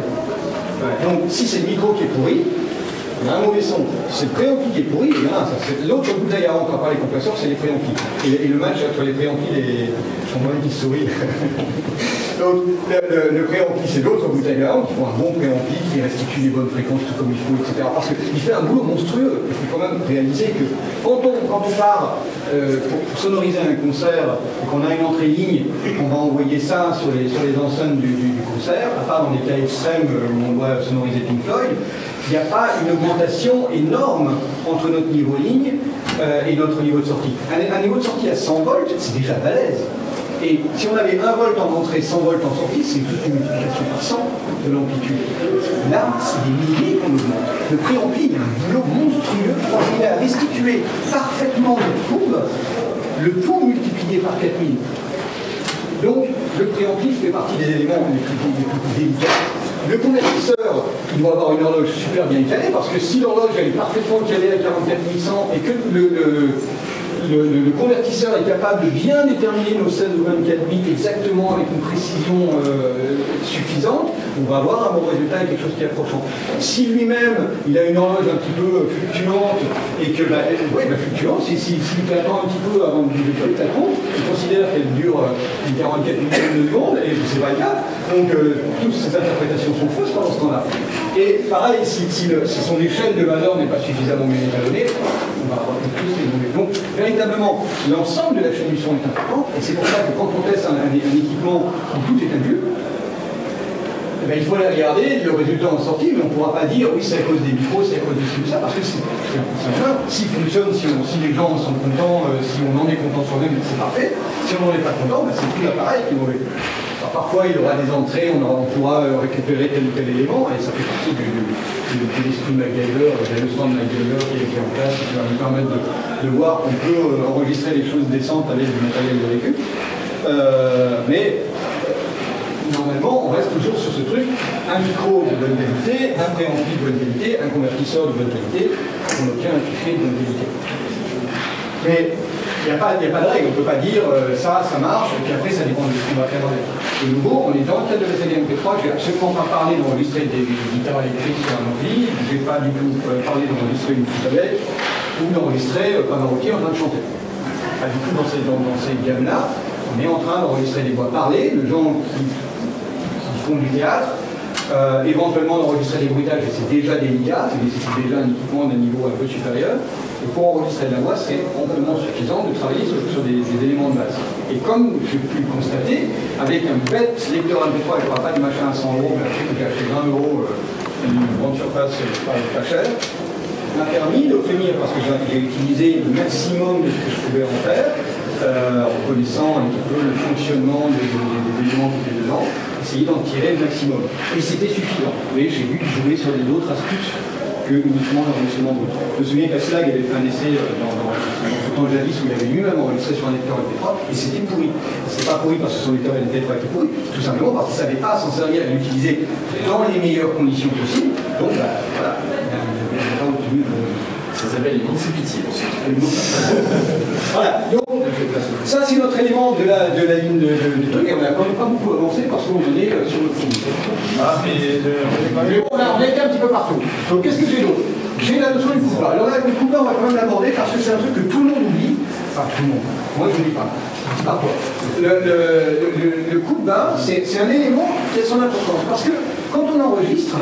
Ouais. Donc, si c'est le micro qui est pourri, il y a un mauvais son. Si c'est le préampli qui est pourri, il y en a un. L'autre bouteille à rentrer par les compresseurs, c'est les préamplis. Et le match entre les préamplis et son moine qui sourit. Donc, le préampli, c'est l'autre bouteille à rentrer. Il faut un bon préampli qui restitue les bonnes fréquences tout comme il faut, etc. Parce qu'il fait un boulot monstrueux. Il faut quand même réaliser que quand on part pour sonoriser un concert et qu'on a une entrée ligne, on va envoyer ça sur les enceintes du concert, à part dans des cas extrêmes où on doit sonoriser Pink Floyd. Il n'y a pas une augmentation énorme entre notre niveau ligne et notre niveau de sortie. Un niveau de sortie à 100 volts, c'est déjà balèze. Et si on avait 1 volt en entrée, 100 volts en sortie, c'est toute une multiplication par 100 de l'amplitude. Là, c'est des milliers qu'on augmente. Le préampli, il y a un boulot monstrueux pour arriver à restituer parfaitement notre courbe, le tout multiplié par 4000. Donc, le préampli fait partie des éléments les plus délicats. Le convertisseur, il doit avoir une horloge super bien calée, parce que si l'horloge est parfaitement calée à 44100 et que le convertisseur est capable de bien déterminer nos 16 ou 24 bits exactement avec une précision suffisante, on va avoir un bon résultat et quelque chose qui est approchant. Si lui-même, il a une horloge un petit peu fluctuante, et que, fluctuante, s'il attend un petit peu avant de décoller ta pompe, il considère qu'elle dure 44 millions de secondes, et c'est pas le cas. Donc, toutes ces interprétations sont fausses pendant ce temps-là. Et pareil, si son échelle de valeur n'est pas suffisamment bien étalonnée, on va avoir plus les mauvais. Donc, véritablement, l'ensemble de la chaîne du son est important, et c'est pour ça que quand on teste un équipement où tout est induit, il faut aller regarder le résultat en sortie, mais on ne pourra pas dire oui, c'est à cause des micros, c'est à cause de ci ou ça, parce que c'est bien. S'il fonctionne, si les gens sont contents, si on en est content soi-même, c'est parfait. Si on n'en est pas content, c'est tout l'appareil qui est mauvais. Alors, parfois, il y aura des entrées, on pourra récupérer tel ou tel élément, et ça fait partie de l'esprit de MacGyver, de l'histoire de MacGyver qui est en place, qui va nous permettre de voir qu'on peut enregistrer des choses décentes avec du matériel de récup. Mais normalement, on reste toujours sur ce truc, un micro de bonne qualité, un préampli de bonne qualité, un convertisseur de bonne qualité, on obtient un fichier de bonne qualité. Mais il n'y a pas de règle, on ne peut pas dire ça marche, et puis après ça dépend de ce qu'on va faire avec. De nouveau, on est dans le cadre de la série MP3, je n'ai absolument pas parlé d'enregistrer des guitares électriques sur un ampli, je n'ai pas du tout parlé d'enregistrer une flûte à bec, ou d'enregistrer Pavarotti en train de chanter. Pas du tout dans ces gammes-là, on est en train d'enregistrer des voix parlées, de gens qui font du théâtre, éventuellement d'enregistrer des bruitages, c'est déjà délicat, ça nécessite déjà un équipement d'un niveau un peu supérieur. Et pour enregistrer de la voix, c'est amplement suffisant de travailler sur des éléments de base. Et comme j'ai pu le constater, avec un bête lecteur MP3, je ne parle pas du machin à 100 €, mais un truc qui a acheté 20 €, une grande surface pas chère, m'a permis d'obtenir, parce que j'ai utilisé le maximum de ce que je pouvais en faire, en connaissant un petit peu le fonctionnement des éléments qui étaient dedans, essayer d'en tirer le maximum. Et c'était suffisant. Vous voyez, j'ai dû jouer sur d'autres astuces que uniquement l'enregistrement brut. Je me souviens qu'Aslag avait fait un essai dans ce temps jadis où il avait lui-même enregistré sur un lecteur MP3 et c'était pourri. C'est pas pourri parce que son lecteur MP3 était pourri, tout simplement parce qu'il ne savait pas s'en servir et l'utiliser dans les meilleures conditions possibles. Donc voilà, il n'a pas obtenu ça s'appelle les non-pitié. Voilà, donc ça c'est notre élément de la ligne du truc, et on n'a quand même pas beaucoup avancé parce qu'on est sur le fond. On a été un petit peu partout. Donc qu'est-ce que j'ai d'autre? J'ai la notion du coupe-bas. Alors là, le coupe-bas, on va quand même l'aborder parce que c'est un truc que tout le monde oublie. Enfin, tout le monde. Moi, je ne dis pas. Parfois. Le coupe-bas, c'est un élément qui a son importance. Parce que quand on enregistre,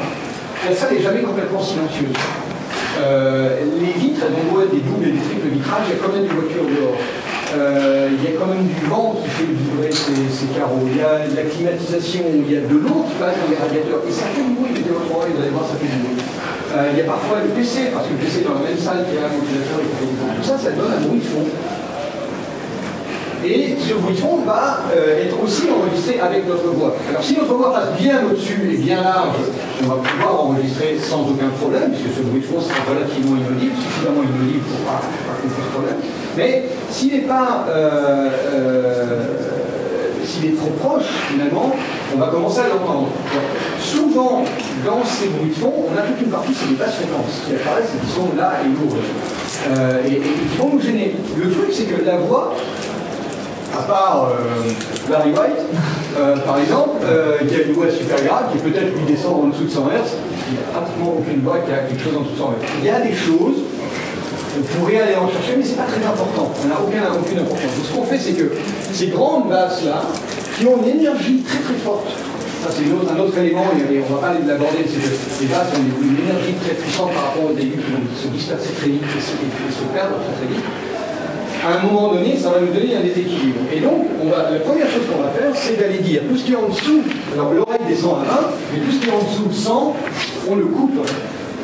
la salle n'est jamais complètement silencieuse. Les vitres, elles vont être des doubles et des triples vitrages, il y a quand même des voitures dehors. il y a quand même du vent qui fait vibrer ces carreaux, il y a de la climatisation, il y a de l'eau qui passe dans les radiateurs, et ça fait du bruit, vous allez voir, ça fait du bruit. Il y a parfois le PC, parce que le PC est dans la même salle qu'il y a un ventilateur, tout ça, ça donne un bruit de fond. Et ce bruit de fond va être aussi enregistré avec notre voix. Alors si notre voix passe bien au-dessus et bien large, on va pouvoir enregistrer sans aucun problème, puisque ce bruit de fond sera relativement inaudible, suffisamment inaudible pour pas qu'on pose problème. Mais s'il n'est pas, s'il est trop proche, finalement, on va commencer à l'entendre. Souvent, dans ces bruits de fond, on a toute une partie, c'est des basses fréquences qui apparaissent et qui sont là et lourdes. Et qui vont nous gêner. Le truc, c'est que la voix, à part Barry White, par exemple, qui a une voix super grave, qui peut-être lui descend en dessous de 100 Hz, il n'y a pratiquement aucune voix qui a quelque chose en dessous de 100 Hz. Il y a des choses, on pourrait aller en chercher, mais ce n'est pas très important. On n'a aucune importance. Donc, ce qu'on fait, c'est que ces grandes basses-là, qui ont une énergie très très forte, ça c'est un autre élément, et on ne va pas l'aborder, c'est que les basses ont une énergie très puissante par rapport aux aigus qui vont se disperser très vite et se perdre très vite. À un moment donné, ça va nous donner un déséquilibre. Et donc, la première chose qu'on va faire, c'est d'aller dire tout ce qui est en dessous, alors l'oreille descend à 20, mais tout ce qui est en dessous de 100, on le coupe.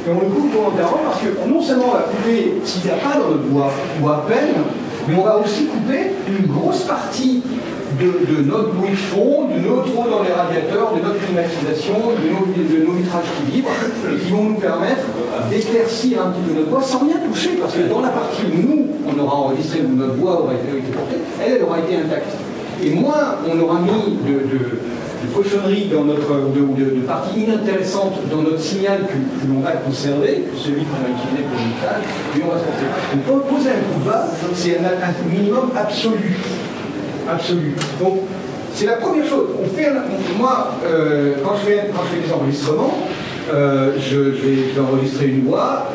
Et on le coupe volontairement parce que non seulement on va couper s'il n'y a pas dans notre voix, ou à peine, mais on va aussi couper une grosse partie de notre bruit de fond, de notre eau dans les radiateurs, de notre climatisation, de nos vitrages qui vibrent, et qui vont nous permettre d'éclaircir un petit peu notre voix sans rien toucher, parce que dans la partie où nous, on aura enregistré, où notre voix aura été portée, elle aura été intacte. Et moins on aura mis de cochonneries dans notre, de parties inintéressantes dans notre signal que l'on va conserver, que celui qu'on va utiliser pour le vitrage, et on va se porter. Donc poser un coup de bas, c'est un minimum absolu. Absolu. Donc, c'est la première chose. Moi, quand je fais des enregistrements, je vais enregistrer une voix,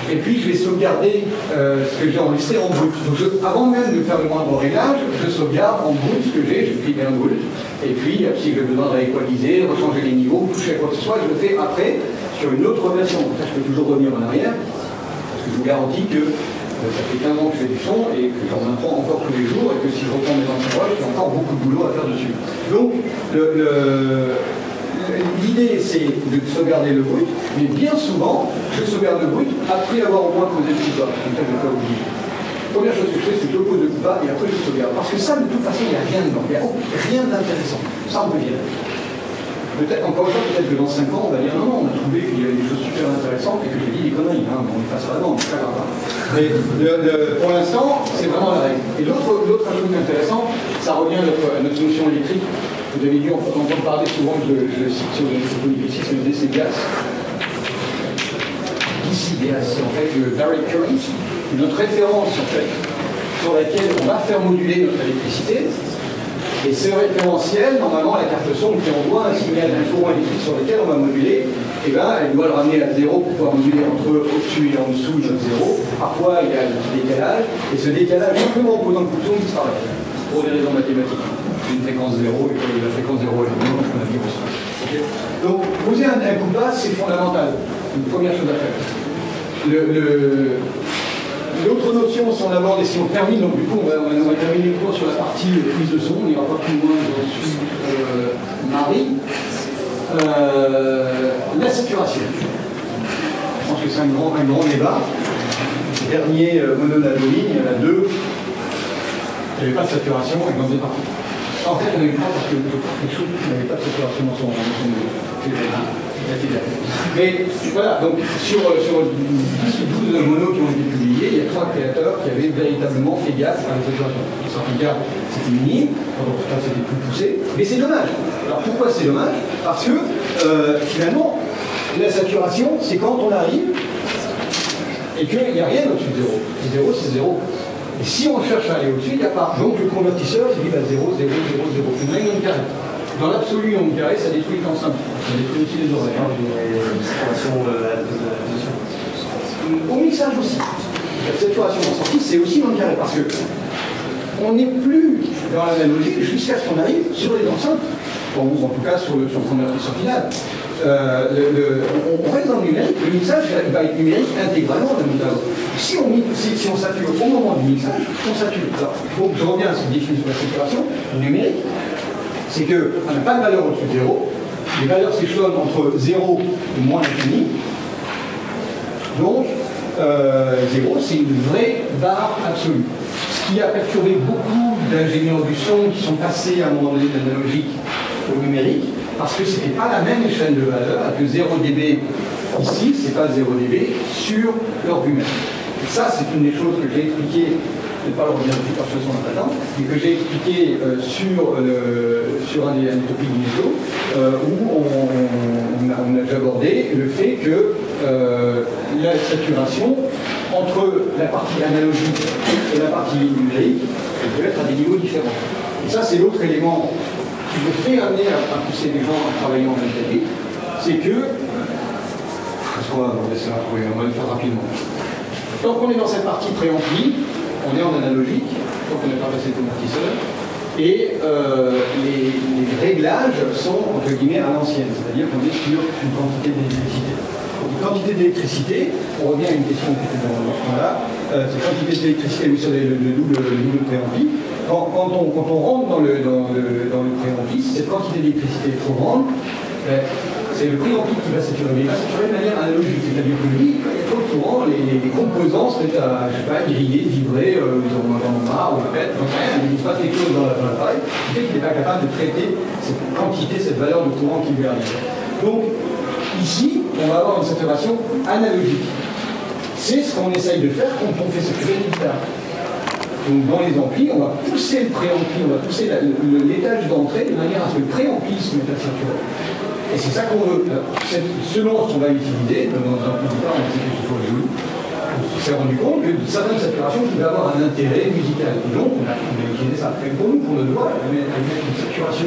et puis je vais sauvegarder ce que j'ai enregistré en brut. Donc, avant même de faire le moindre réglage, je sauvegarde en brut ce que j'ai, je clique un brut, et puis si j'ai besoin de rééqualiser, rechanger les niveaux, toucher à quoi que ce soit, je le fais après sur une autre version. Donc ça, je peux toujours revenir en arrière, parce que je vous garantis que ça fait 15 ans que je fais du son et que j'en apprends encore tous les jours et que si je reprends mes anciens voix, j'ai encore beaucoup de boulot à faire dessus. Donc, l'idée, c'est de sauvegarder le brut, mais bien souvent, je sauvegarde le brut après avoir au moins posé le coup bas. Comme ça, je ne vais pas oublier. La première chose que je fais, c'est que je pose le coup bas et après je sauvegarde. Parce que ça, de toute façon, il n'y a rien dedans. Il n'y a rien d'intéressant. Ça, on peut dire. Peut-être, encore une fois, peut-être que dans 5 ans, on va dire non, on a trouvé qu'il y avait des choses super intéressantes et que j'ai dit des conneries. Hein, on ne fasse pas avant, c'est pas grave. Mais pour l'instant, c'est vraiment la règle. Et l'autre chose intéressante, ça revient à notre notion électrique. Vous avez dû entendre parler souvent, je le cite sur le ici, c'est le DC gas. DC gas, c'est en fait le direct current, notre référence en fait, sur laquelle on va faire moduler notre électricité. Et ce référentiel, normalement, la carte son qui envoie un signal d'un courant électrique sur lequel on va moduler, et ben, elle doit le ramener à 0 pour pouvoir moduler entre au-dessus et en dessous de 0. Parfois, il y a un petit décalage, et ce décalage, simplement en posant le coup de son, disparaît. Pour des raisons mathématiques. Une fréquence 0, et que la fréquence 0 est moins, on a dit aussi. Okay. Donc, poser un coup de basse, c'est fondamental. Une première chose à faire. L'autre notion, si on aborde et si on termine, donc du coup on va terminer le cours sur la partie prise de son, on n'ira pas plus loin, j'en suis Marie. La saturation. Je pense que c'est un grand débat. Dernier mononadoline, il y en a deux. Il n'y avait pas de saturation et dans des parties. En fait, il n'y en avait pas parce que quelque chose n'avait pas de saturation dans son mais voilà, donc sur 10 ou 12 monos qui ont été publiés, il y a 3 créateurs qui avaient véritablement fait gaffe à la saturation. En tout cas, c'était minime, en tout cas c'était plus poussé, mais c'est dommage. Alors pourquoi c'est dommage? Parce que finalement, la saturation, c'est quand on arrive et qu'il n'y a rien au-dessus de 0. 0, c'est 0. Et si on cherche à aller au-dessus, il n'y a pas. Donc le convertisseur, il dit 0, 0, 0, 0, c'est une règle carré. Dans l'absolu, en carré, ça détruit l'ensemble. Ça détruit aussi les oreilles. Au mixage aussi. La saturation en sortie, c'est aussi dans le carré. Parce que on n'est plus dans l'analogie jusqu'à ce qu'on arrive sur les enceintes. Ou en tout cas sur le convertisseur final. on reste dans le numérique, le mixage va être numérique intégralement dans le montage. Si on sature au moment du mixage, on sature. Alors, il faut que je revienne à cette définition de la saturation numérique, c'est qu'on n'a pas de valeur au-dessus de 0, les valeurs s'échelonnent entre 0 et moins l'infini, donc 0 c'est une vraie barre absolue. Ce qui a perturbé beaucoup d'ingénieurs du son qui sont passés à un moment donné de l'analogique au numérique, parce que ce n'était pas la même échelle de valeur, que 0 dB ici, c'est pas 0 dB sur leur vue même. Et ça, c'est une des choses que j'ai expliquées, je ne vais pas le revenir dessus parce que on n'a pas le temps, mais que j'ai expliqué sur un des topics initiaux, où on a déjà abordé le fait que la saturation entre la partie analogique et la partie numérique peut être à des niveaux différents. Et ça, c'est l'autre élément qui me fait amener à pousser les gens à travailler en mécanique, c'est que, on va le faire rapidement. Tant qu'on est dans cette partie préamplie, on est en analogique, tant qu'on n'est pas passé au convertisseur, et les réglages sont, entre guillemets, à l'ancienne, c'est-à-dire qu'on est sur une quantité d'électricité. Une quantité d'électricité, on revient à une question qui était dans ce point-là, cette quantité d'électricité, oui, sur le double préampli. Quand on rentre dans le préampli, si cette quantité d'électricité est trop grande, c'est le préampli qui va saturer, mais il va saturer de manière analogique, c'est-à-dire que lui, il y a trop de courant, les composants se mettent à, je sais pas, griller, vibrer, dans le bras, ou la bête, il se passe quelque chose dans l'appareil, qui fait qu'il n'est pas capable de traiter cette quantité, cette valeur de courant qui lui arrive. Donc, ici, on va avoir une saturation analogique. C'est ce qu'on essaye de faire quand on fait saturer les guitares. Donc dans les amplis, on va pousser le préampli, on va pousser l'étage d'entrée de manière à ce que le préampli se mette à saturer. Et c'est ça qu'on veut. Selon ce qu'on va utiliser, dans un ampli guitare, on sait que ce soit joli, on s'est rendu compte que certaines saturations pouvaient avoir un intérêt musical. Et donc on a utilisé ça. Et pour nous, pour notre voix, mettre une saturation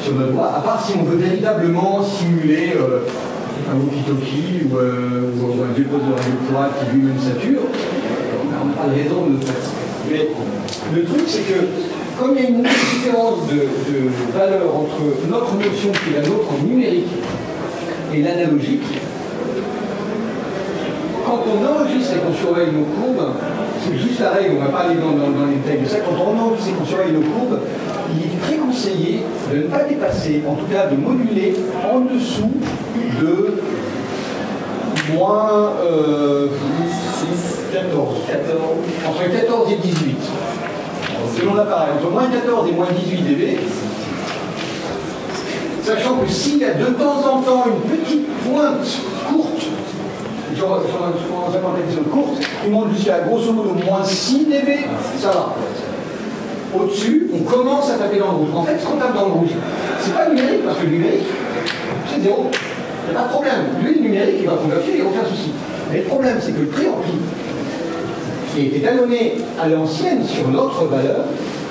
sur notre voix, à part si on veut véritablement simuler un walkie-talkie ou un vieux poste de radio qui lui-même sature, on n'a pas de raison de le faire. Mais le truc, c'est que comme il y a une différence de valeur entre notre notion qui est la nôtre en numérique et l'analogique, quand on enregistre et qu'on surveille nos courbes, c'est juste la règle, on ne va pas aller dans les détails de ça, quand on enregistre et qu'on surveille nos courbes, il est très conseillé de ne pas dépasser, en tout cas de moduler en dessous de moins 14. Entre 14 et 18. Selon l'appareil, entre moins 14 et moins 18 dB, sachant que s'il y a de temps en temps une petite pointe courte, genre courte, qui monte jusqu'à grosso modo moins 6 dB, ça va. Au-dessus, on commence à taper dans le rouge. En fait, ce qu'on tape dans le rouge, c'est pas numérique, parce que le numérique, c'est 0. Il n'y a pas de problème. Lui, le numérique, il va convertir, il n'y a aucun souci. Mais le problème, c'est que le préampli, qui est étalonné à l'ancienne sur notre valeur,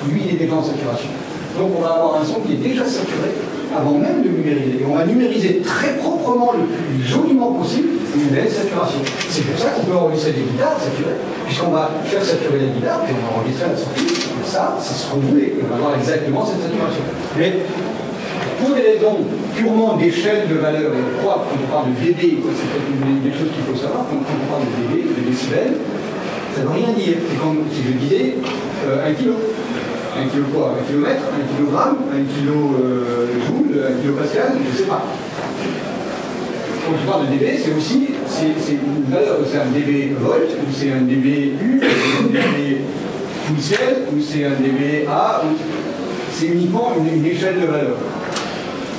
lui, il est déjà en saturation. Donc on va avoir un son qui est déjà saturé avant même de numériser. Et on va numériser très proprement, le plus joliment possible, une belle saturation. C'est pour ça qu'on peut enregistrer des guitares saturées, puisqu'on va faire saturer la guitare, puis on va enregistrer à la sortie. Et ça, c'est ce qu'on voulait. On va avoir exactement cette saturation. Mais pour des raisons purement d'échelle de valeur, et je crois qu'on parle de dB, c'est peut-être une des choses qu'il faut savoir, quand on parle de dB, de décibels, ça ne veut rien dire. C'est comme si je disais 1 kilo. 1 kilo quoi? 1 kilomètre? 1 kilogramme? 1 kilojoule? 1 kilopascal? Je ne sais pas. Quand je parle de dB, c'est aussi une valeur. C'est un dB volt, ou c'est un dB U, ou c'est un dB full scale, ou c'est un dB A, ou c'est uniquement une échelle de valeur.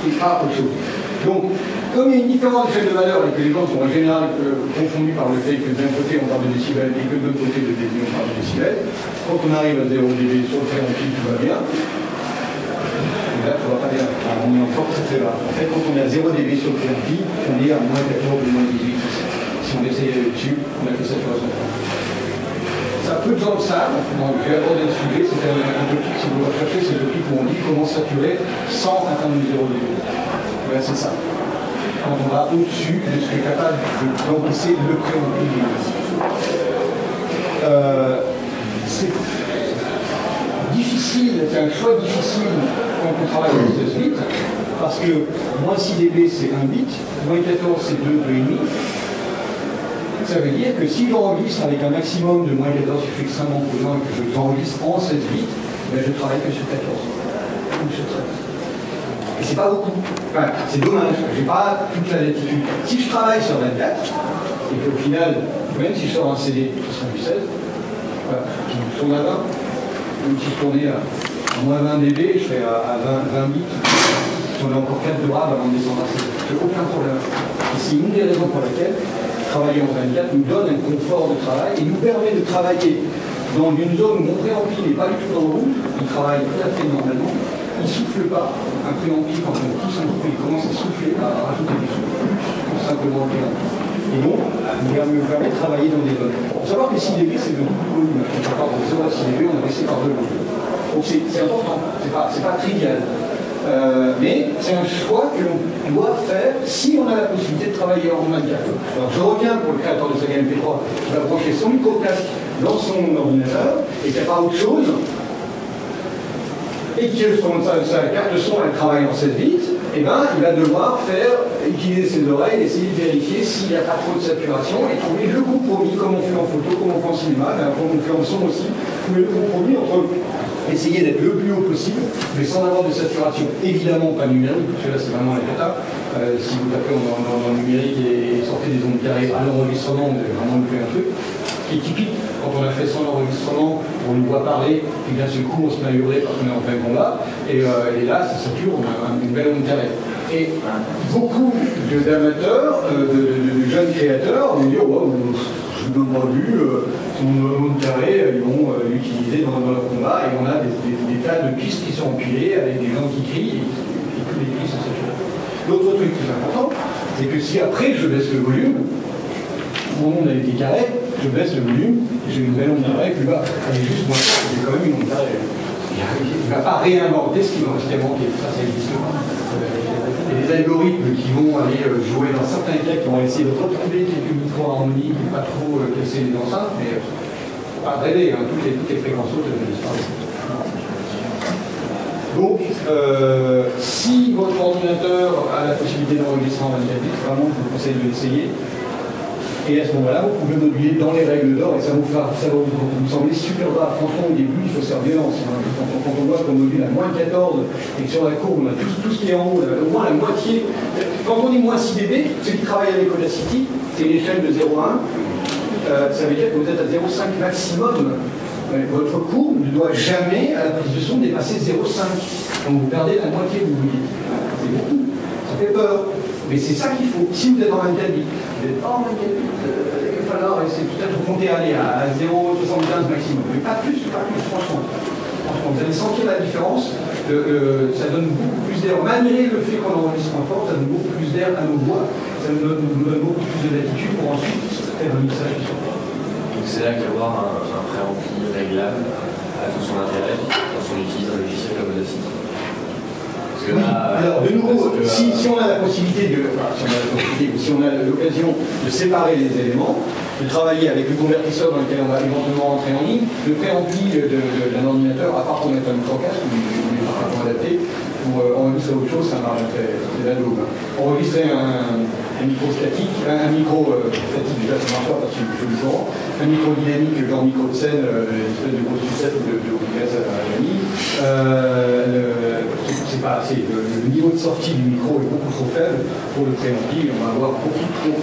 Et pas autre chose. Donc, comme il y a une différente échelle de valeur et que les gens sont en général confondus par le fait que d'un côté on parle de décibels et que de l'autre côté de dB on parle de décibels, quand on arrive à 0 dB sur le préampli, tout va bien. Et là, tout va pas bien. Alors, on est encore très bas. En fait, quand on est à 0 dB sur le préampli, on est à moins 14 ou moins 18. Si on essaye dessus, on a que saturation. Ça, peu de gens le savent. Donc, j'ai abordé le sujet. C'est un topic, si vous le recherchez, c'est le topic où on dit comment saturer sans atteindre 0 dB. Voilà, c'est ça. Quand on va au-dessus de ce qui est capable d'encaisser le préampli. C'est difficile, c'est un choix difficile quand on travaille avec ce suite, Parce que moins 6 dB c'est 1 bit, moins 14 c'est 2,5. Ça veut dire que si j'enregistre avec un maximum de moins 14, je suis extrêmement prudent et que je t'enregistre en 16 bits, ben je travaille que sur 14 ou sur 13. Et c'est pas beaucoup. Enfin, c'est dommage, j'ai pas toute la latitude. Si je travaille sur 24, et qu'au final, même si je sors un CD, ce sera du 16, voilà, je tourne à 20, même si je tournais à moins 20 dB, je serais à 20 bits. On a encore 4 de rab avant de descendre à 16. J'ai aucun problème. Et c'est une des raisons pour laquelle travailler en 24 nous donne un confort de travail et nous permet de travailler dans une zone où mon préampli n'est pas du tout dans le rouge, il travaille tout à fait normalement, il ne souffle pas. Un préampli, quand on pousse un coup, il commence à souffler, à rajouter du souffle, tout simplement le préampli. Et donc, il me permet de travailler dans des zones. Il faut savoir que 6 dB, c'est de beaucoup de volume. Quand on parle de 0 à 6 dB, on a baissé par 2 volumes. Donc c'est important, c'est pas trivial. Mais c'est un choix que l'on doit faire si on a la possibilité de travailler en 24. Alors je reviens pour le créateur de saga MP3 qui va brancher son micro-casque dans son ordinateur et qui n'a pas autre chose et que sa carte son elle travaille en 16 bits, et ben il va devoir utiliser ses oreilles, essayer de vérifier s'il n'y a pas trop de saturation et trouver le compromis, comme on fait en photo, comme on fait en cinéma, comme on fait en son aussi, trouver le compromis entre essayer d'être le plus haut possible, mais sans avoir de saturation. Évidemment pas numérique, parce que là c'est vraiment la cata. Si vous tapez dans le numérique et sortez des ondes carrées à l'enregistrement, vous allez vraiment louper un truc. Ce qui est typique, quand on a fait son enregistrement, on nous voit parler, et d'un seul coup on se met à hurler parce qu'on est en plein combat, et là ça sature, on a une belle onde carrée. Et beaucoup d'amateurs, de jeunes créateurs vont dire wow, je ne l'ai pas vu, son onde carrée, ils vont l'utiliser dans leur combat, et on a des tas de pistes qui sont empilées avec des gens qui crient, et toutes les pistes sont saturées. L'autre truc qui est important, c'est que si après je baisse le volume, mon onde a été carré, je baisse le volume, j'ai une belle onde carrée plus bas. Elle est juste moins forte, j'ai quand même une onde carrée. Il ne va pas réinventer ce qui m'a manqué, ça existe pas. Il y a des algorithmes qui vont aller jouer dans certains cas, qui vont essayer de retrouver quelques micro-harmonies, pas trop casser les enceintes, mais pas rêver, hein, toutes les fréquences hautes elles disparaissent. Donc, si votre ordinateur a la possibilité d'enregistrer en 24 bits, vraiment je vous conseille de l'essayer. Et à ce moment-là, vous pouvez moduler dans les règles d'or et ça va vous sembler super bas. Franchement, au début, il faut faire violence. Quand on voit qu'on module à moins 14 et que sur la courbe, on a tout ce qui est en haut, au moins la moitié. Quand on dit moins 6 dB, ceux qui travaillent avec Audacity, c'est une échelle de 0 à 1. Ça veut dire que vous êtes à 0,5 maximum. Votre courbe ne doit jamais, à la prise de son, dépasser 0,5. Donc vous perdez la moitié, vous dites. C'est beaucoup. Ça fait peur. Mais c'est ça qu'il faut. Si vous êtes en 24 bits, vous êtes en 24 bits, il va falloir essayer peut-être vous compter aller à 0,75 maximum. Mais pas plus, franchement. Vous allez sentir la différence. Ça donne beaucoup plus d'air. Malgré le fait qu'on enregistre en fort, ça donne beaucoup plus d'air à nos voix. Ça nous donne beaucoup plus de latitude pour ensuite faire un mixage qui soit. Donc c'est là qu'avoir un préampli réglable a tout son intérêt quand on utilise un logiciel comme Audacity. Oui. Alors, de nouveau, si on a la possibilité si on a l'occasion de séparer les éléments, de travailler avec le convertisseur dans lequel on va éventuellement rentrer en ligne, le préampli d'un ordinateur, à part pour mettre un microcasque, ou pas adapté, pour enregistrer autre chose, ça marche, c'est la daube. Enregistrer un micro statique, un micro statique, déjà ça marche pas parce qu'il faut du courant, un micro dynamique, genre micro de scène, une espèce de grosse sucette ou de gaz à la vanille. C'est pas assez. Le niveau de sortie du micro est beaucoup trop faible pour le préampli. On va avoir beaucoup trop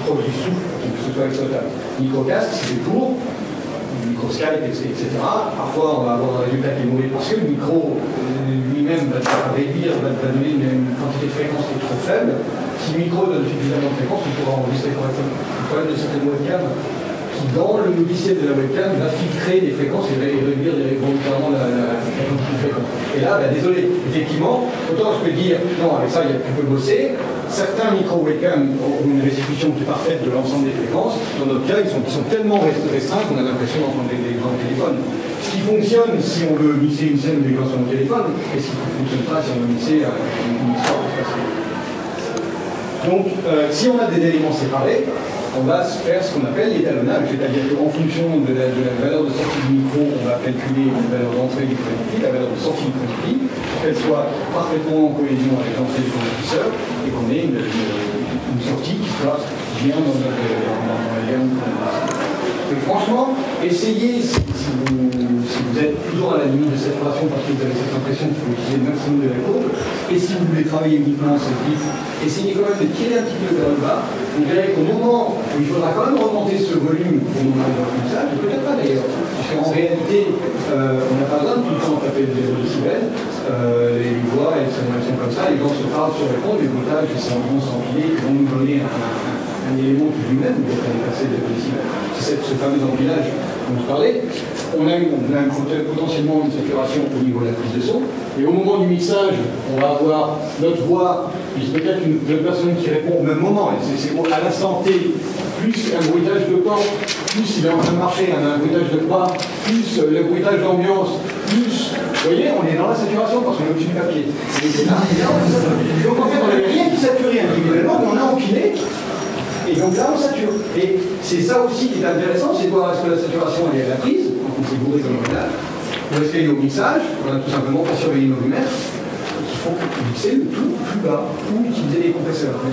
proche du souffle pour que ce soit exploitable. Micro-casque, c'est pour, micro-Skype, etc. Parfois, on va avoir un résultat qui est mauvais parce que le micro lui-même va réduire, va donner une quantité de fréquence qui est trop faible. Si le micro donne suffisamment de fréquence, on pourra enregistrer correctement. Le problème de certaines webcams, qui dans le logiciel de la webcam va filtrer des fréquences et réduire volontairement la quantité de fréquence. Et là, désolé, effectivement, autant je peux dire, non, avec ça, il y a plus peu bosser. Certains micro-webcams ont une restitution qui est parfaite de l'ensemble des fréquences. Dans notre cas, ils sont tellement restreints qu'on a l'impression d'entendre des grands téléphones. Ce qui fonctionne si on veut mixer une scène ou des grands sur mon téléphone, et ce qui ne fonctionne pas si on veut mixer une histoire de passer. Donc, si on a des éléments séparés, on va faire ce qu'on appelle l'étalonnage, c'est-à-dire qu'en fonction de la valeur de sortie du micro, on va calculer la valeur d'entrée du projectile, la valeur de sortie du projectile, qu'elle soit parfaitement en cohésion avec l'entrée du convertisseur et qu'on ait une sortie qui soit bien dans la gamme. Donc franchement, essayez, si vous êtes toujours à la limite de saturation parce que vous avez cette impression qu'il faut utiliser le maximum de la courbe, et si vous voulez travailler uniquement en self-lift, essayez quand même de tirer un petit peu vers le bas. Vous verrez qu'au moment où il faudra quand même remonter ce volume au moment de l'apprentissage, peut-être pas d'ailleurs, puisqu'en réalité, on n'a pas besoin de tout le temps taper le 0 décibels, les voix et les simulations comme ça, les gens se parlent sur le compte, les voltages vont s'empiler, qui vont nous donner un élément qui lui-même doit dépasser le décibels. C'est ce fameux empilage dont je parlais. On a potentiellement une saturation au niveau de la prise de son, et au moment du mixage, on va avoir notre voix, puis peut-être une personne qui répond au même moment, et c'est à l'instant T, plus un bruitage de porte, plus il est en train de marcher, un bruitage de pas, plus le bruitage d'ambiance, plus, vous voyez, on est dans la saturation parce qu'on est au-dessus du papier. Donc en fait, on n'avait rien qui saturait individuellement, mais on a empilé. Et donc là, on sature. Et c'est ça aussi qui est intéressant, c'est de voir est-ce que la saturation elle est à la prise, donc on s'est bourré comme là, ou est-ce qu'elle est au mixage, on a tout simplement pas surveillé nos lumières, il faut mixer le tout plus bas, ou utiliser les compresseurs.